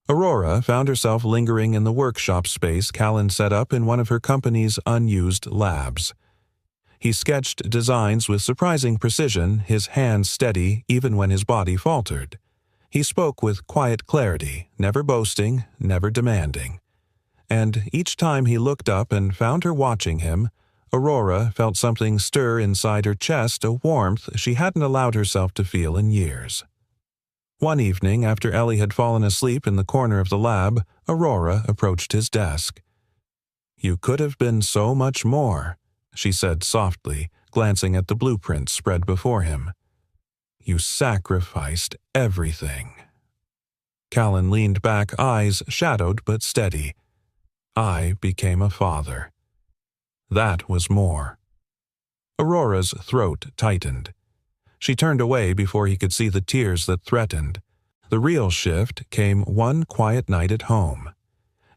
Aurora found herself lingering in the workshop space Callan set up in one of her company's unused labs. He sketched designs with surprising precision, his hands steady even when his body faltered. He spoke with quiet clarity, never boasting, never demanding. And each time he looked up and found her watching him, Aurora felt something stir inside her chest, a warmth she hadn't allowed herself to feel in years. One evening, after Ellie had fallen asleep in the corner of the lab, Aurora approached his desk. "You could have been so much more," she said softly, glancing at the blueprints spread before him. "You sacrificed everything." Callan leaned back, eyes shadowed but steady. "I became a father. That was more." Aurora's throat tightened. She turned away before he could see the tears that threatened. The real shift came one quiet night at home.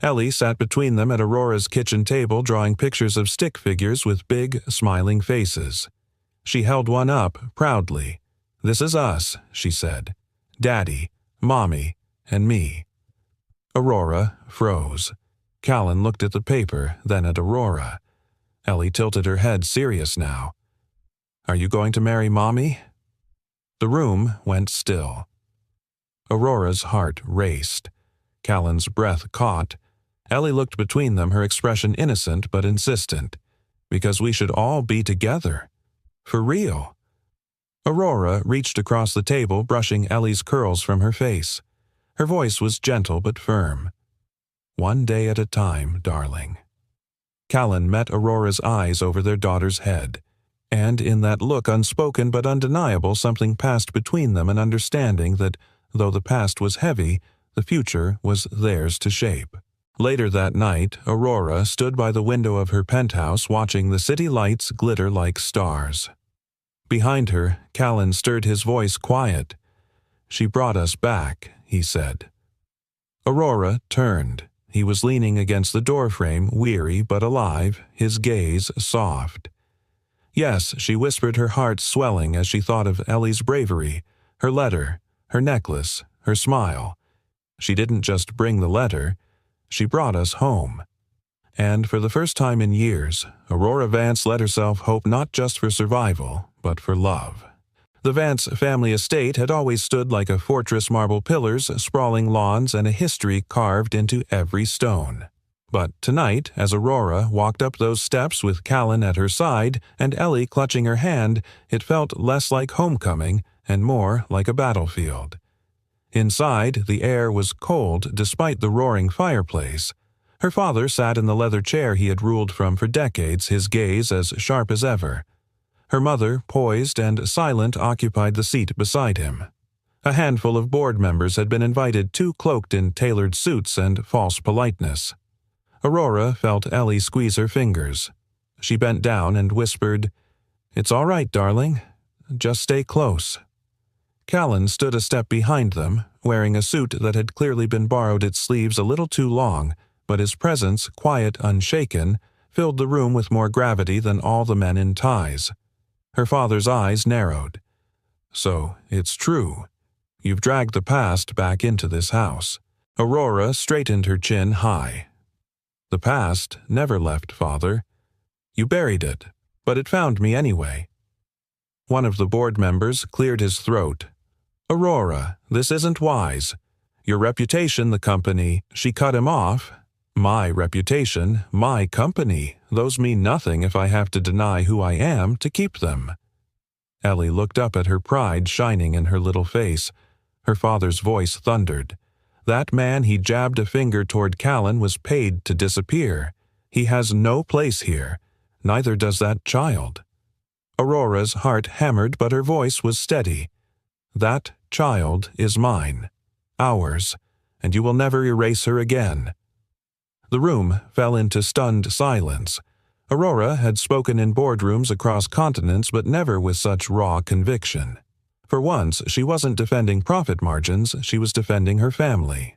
Ellie sat between them at Aurora's kitchen table drawing pictures of stick figures with big, smiling faces. She held one up proudly. "This is us," she said. "Daddy, Mommy, and me." Aurora froze. Callan looked at the paper, then at Aurora. Ellie tilted her head, serious now. "Are you going to marry Mommy?" The room went still. Aurora's heart raced. Callan's breath caught. Ellie looked between them, her expression innocent but insistent. "Because we should all be together. For real." Aurora reached across the table, brushing Ellie's curls from her face. Her voice was gentle but firm. "One day at a time, darling." Callan met Aurora's eyes over their daughter's head. And in that look, unspoken but undeniable, something passed between them, an understanding that, though the past was heavy, the future was theirs to shape. Later that night, Aurora stood by the window of her penthouse watching the city lights glitter like stars. Behind her, Callan stirred his voice quiet. "She brought us back," he said. Aurora turned. He was leaning against the doorframe, weary but alive, his gaze soft. "Yes," she whispered, her heart swelling as she thought of Ellie's bravery, her letter, her necklace, her smile. She didn't just bring the letter, she brought us home. And for the first time in years, Aurora Vance let herself hope not just for survival, but for love. The Vance family estate had always stood like a fortress, marble pillars, sprawling lawns, and a history carved into every stone. But tonight, as Aurora walked up those steps with Callan at her side and Ellie clutching her hand, it felt less like homecoming and more like a battlefield. Inside, the air was cold despite the roaring fireplace. Her father sat in the leather chair he had ruled from for decades, his gaze as sharp as ever. Her mother, poised and silent, occupied the seat beside him. A handful of board members had been invited, too cloaked in tailored suits and false politeness. Aurora felt Ellie squeeze her fingers. She bent down and whispered, "It's all right, darling. Just stay close." Callan stood a step behind them, wearing a suit that had clearly been borrowed, its sleeves a little too long, but his presence, quiet, unshaken, filled the room with more gravity than all the men in ties. Her father's eyes narrowed. "So, it's true. You've dragged the past back into this house." Aurora straightened her chin high. "The past never left, Father. You buried it, but it found me anyway." One of the board members cleared his throat. "Aurora, this isn't wise. Your reputation, the company." She cut him off. "My reputation, my company, those mean nothing if I have to deny who I am to keep them." Ellie looked up at her, pride shining in her little face. Her father's voice thundered. That man he jabbed a finger toward Callan was paid to disappear. He has no place here. Neither does that child. Aurora's heart hammered, but her voice was steady. "That child is mine. Ours. And you will never erase her again." The room fell into stunned silence. Aurora had spoken in boardrooms across continents, but never with such raw conviction. For once, she wasn't defending profit margins, she was defending her family.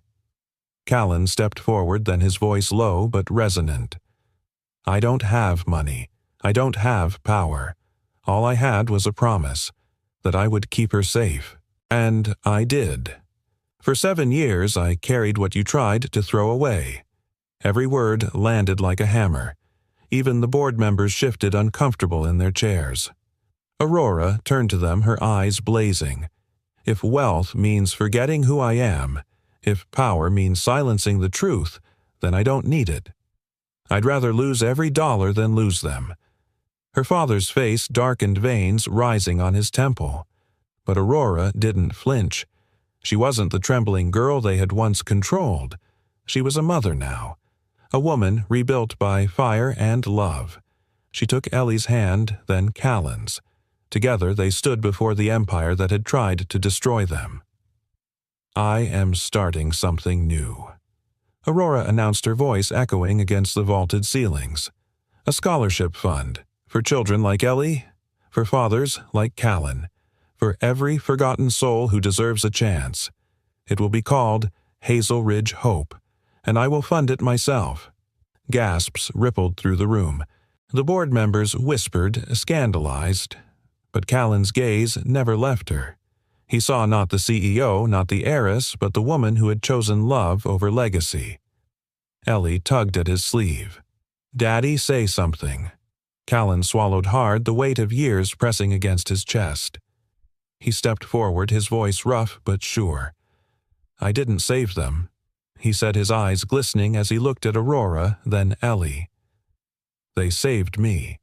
Callan stepped forward, then his voice low but resonant. "I don't have money. I don't have power. All I had was a promise, that I would keep her safe. And I did. For 7 years, I carried what you tried to throw away." Every word landed like a hammer. Even the board members shifted uncomfortable in their chairs. Aurora turned to them, her eyes blazing. "If wealth means forgetting who I am, if power means silencing the truth, then I don't need it. I'd rather lose every dollar than lose them." Her father's face darkened, veins rising on his temple. But Aurora didn't flinch. She wasn't the trembling girl they had once controlled. She was a mother now. A woman rebuilt by fire and love. She took Ellie's hand, then Callan's. Together they stood before the empire that had tried to destroy them. "I am starting something new," Aurora announced, her voice echoing against the vaulted ceilings. "A scholarship fund, for children like Ellie, for fathers like Callan, for every forgotten soul who deserves a chance. It will be called Hazel Ridge Hope, and I will fund it myself." Gasps rippled through the room. The board members whispered, scandalized. But Callan's gaze never left her. He saw not the CEO, not the heiress, but the woman who had chosen love over legacy. Ellie tugged at his sleeve. "Daddy, say something." Callan swallowed hard, the weight of years pressing against his chest. He stepped forward, his voice rough but sure. "I didn't save them," he said, his eyes glistening as he looked at Aurora, then Ellie. "They saved me."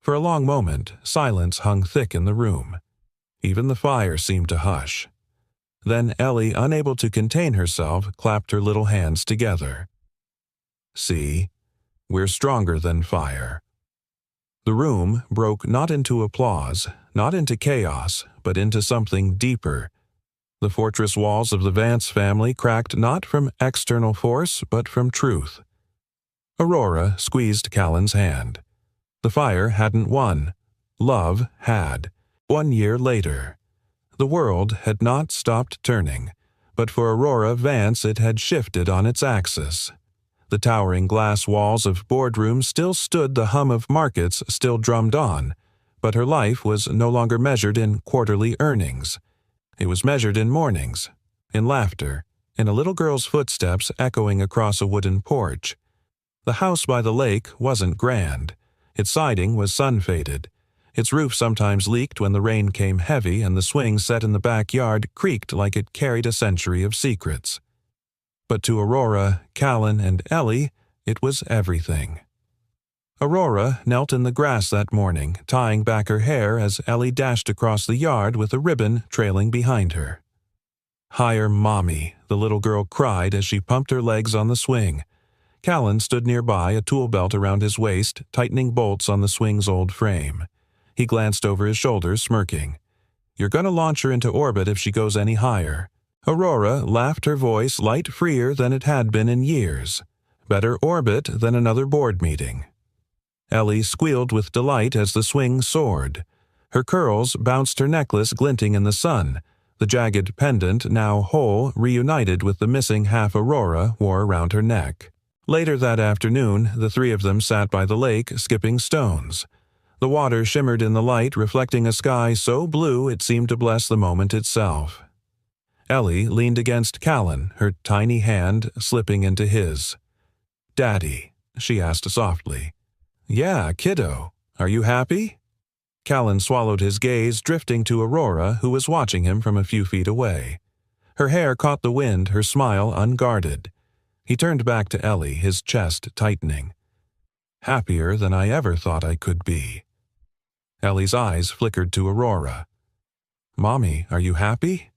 For a long moment, silence hung thick in the room. Even the fire seemed to hush. Then Ellie, unable to contain herself, clapped her little hands together. "See, we're stronger than fire." The room broke not into applause, not into chaos, but into something deeper. The fortress walls of the Vance family cracked not from external force, but from truth. Aurora squeezed Callan's hand. The fire hadn't won. Love had. 1 year later. The world had not stopped turning, but for Aurora Vance it had shifted on its axis. The towering glass walls of boardrooms still stood, the hum of markets still drummed on, but her life was no longer measured in quarterly earnings. It was measured in mornings, in laughter, in a little girl's footsteps echoing across a wooden porch. The house by the lake wasn't grand. Its siding was sun-faded. Its roof sometimes leaked when the rain came heavy, and the swing set in the backyard creaked like it carried a century of secrets. But to Aurora, Callan, and Ellie, it was everything. Aurora knelt in the grass that morning, tying back her hair as Ellie dashed across the yard with a ribbon trailing behind her. "Higher, Mommy," the little girl cried as she pumped her legs on the swing. Callan stood nearby, a tool belt around his waist, tightening bolts on the swing's old frame. He glanced over his shoulder, smirking. "You're going to launch her into orbit if she goes any higher." Aurora laughed, her voice light freer than it had been in years. Better orbit than another board meeting. Ellie squealed with delight as the swing soared. Her curls bounced her necklace, glinting in the sun, the jagged pendant, now whole, reunited with the missing half Aurora, wore around her neck. Later that afternoon, the three of them sat by the lake, skipping stones. The water shimmered in the light, reflecting a sky so blue it seemed to bless the moment itself. Ellie leaned against Callan, her tiny hand slipping into his. "Daddy," she asked softly. "Yeah, kiddo. Are you happy?" Callan swallowed his gaze, drifting to Aurora, who was watching him from a few feet away. Her hair caught the wind, her smile unguarded. He turned back to Ellie, his chest tightening. "Happier than I ever thought I could be." Ellie's eyes flickered to Aurora. "Mommy, are you happy?"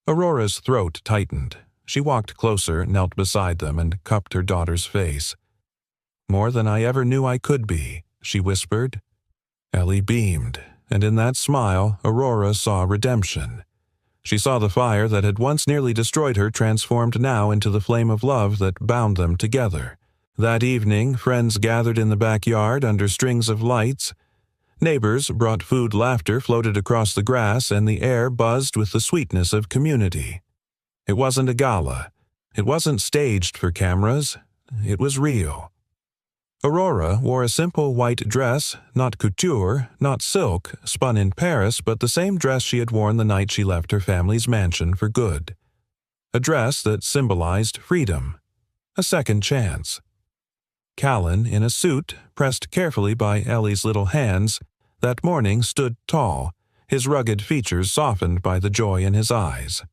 Aurora's throat tightened. She walked closer, knelt beside them, and cupped her daughter's face. "More than I ever knew I could be," she whispered. Ellie beamed, and in that smile, Aurora saw redemption. She saw the fire that had once nearly destroyed her transformed now into the flame of love that bound them together. That evening, friends gathered in the backyard under strings of lights. Neighbors brought food, laughter floated across the grass, and the air buzzed with the sweetness of community. It wasn't a gala. It wasn't staged for cameras. It was real. Aurora wore a simple white dress, not couture, not silk, spun in Paris, but the same dress she had worn the night she left her family's mansion for good. A dress that symbolized freedom, a second chance. Callan, in a suit, pressed carefully by Ellie's little hands, that morning stood tall, his rugged features softened by the joy in his eyes.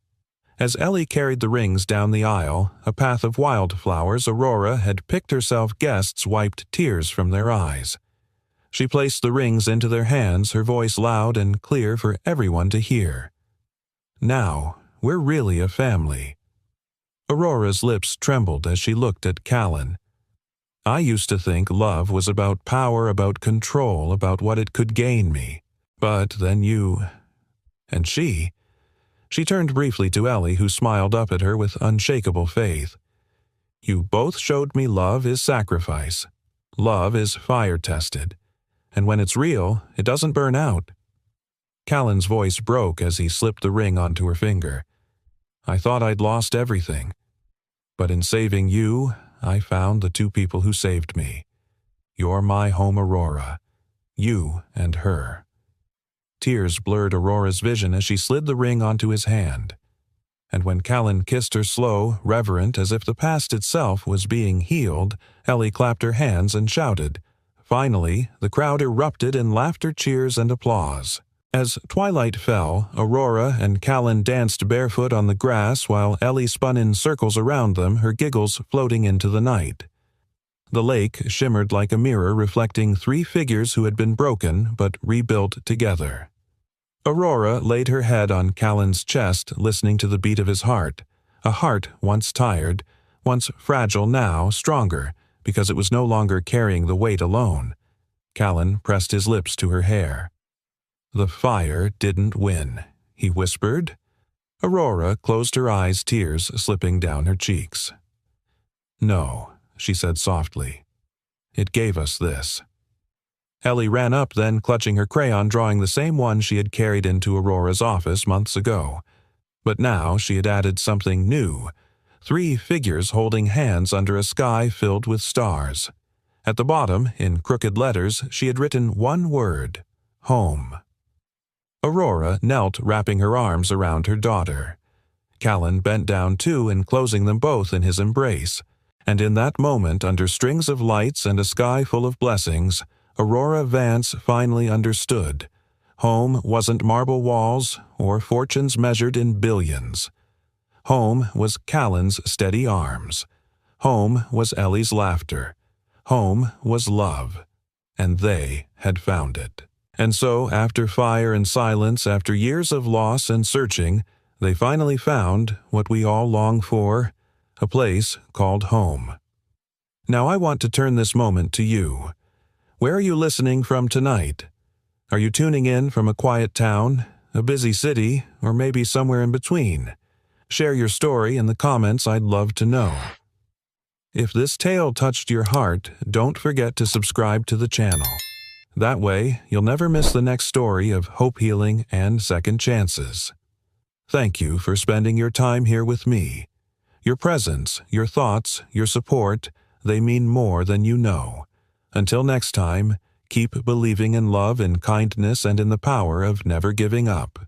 As Ellie carried the rings down the aisle, a path of wildflowers, Aurora had picked herself guests wiped tears from their eyes. She placed the rings into their hands, her voice loud and clear for everyone to hear. "Now, we're really a family." Aurora's lips trembled as she looked at Callan. "I used to think love was about power, about control, about what it could gain me. But then you... and she..." She turned briefly to Ellie, who smiled up at her with unshakable faith. "You both showed me love is sacrifice. Love is fire-tested. And when it's real, it doesn't burn out." Callan's voice broke as he slipped the ring onto her finger. "I thought I'd lost everything. But in saving you, I found the two people who saved me. You're my home, Aurora. You and her." Tears blurred Aurora's vision as she slid the ring onto his hand. And when Callan kissed her slow, reverent, as if the past itself was being healed, Ellie clapped her hands and shouted. Finally, the crowd erupted in laughter, cheers, and applause. As twilight fell, Aurora and Callan danced barefoot on the grass while Ellie spun in circles around them, her giggles floating into the night. The lake shimmered like a mirror reflecting three figures who had been broken but rebuilt together. Aurora laid her head on Callan's chest, listening to the beat of his heart, a heart once tired, once fragile, now stronger, because it was no longer carrying the weight alone. Callan pressed his lips to her hair. "The fire didn't win," he whispered. Aurora closed her eyes, tears slipping down her cheeks. "No," she said softly. "It gave us this." Ellie ran up then, clutching her crayon, drawing the same one she had carried into Aurora's office months ago. But now she had added something new, three figures holding hands under a sky filled with stars. At the bottom, in crooked letters, she had written one word, home. Aurora knelt, wrapping her arms around her daughter. Callan bent down too, enclosing them both in his embrace. And in that moment, under strings of lights and a sky full of blessings, Aurora Vance finally understood. Home wasn't marble walls or fortunes measured in billions. Home was Callan's steady arms. Home was Ellie's laughter. Home was love. And they had found it. And so, after fire and silence, after years of loss and searching, they finally found what we all long for, a place called home. Now I want to turn this moment to you. Where are you listening from tonight? Are you tuning in from a quiet town, a busy city, or maybe somewhere in between? Share your story in the comments, I'd love to know. If this tale touched your heart, don't forget to subscribe to the channel. That way, you'll never miss the next story of hope, healing, and second chances. Thank you for spending your time here with me. Your presence, your thoughts, your support, they mean more than you know. Until next time, keep believing in love, in kindness, and in the power of never giving up.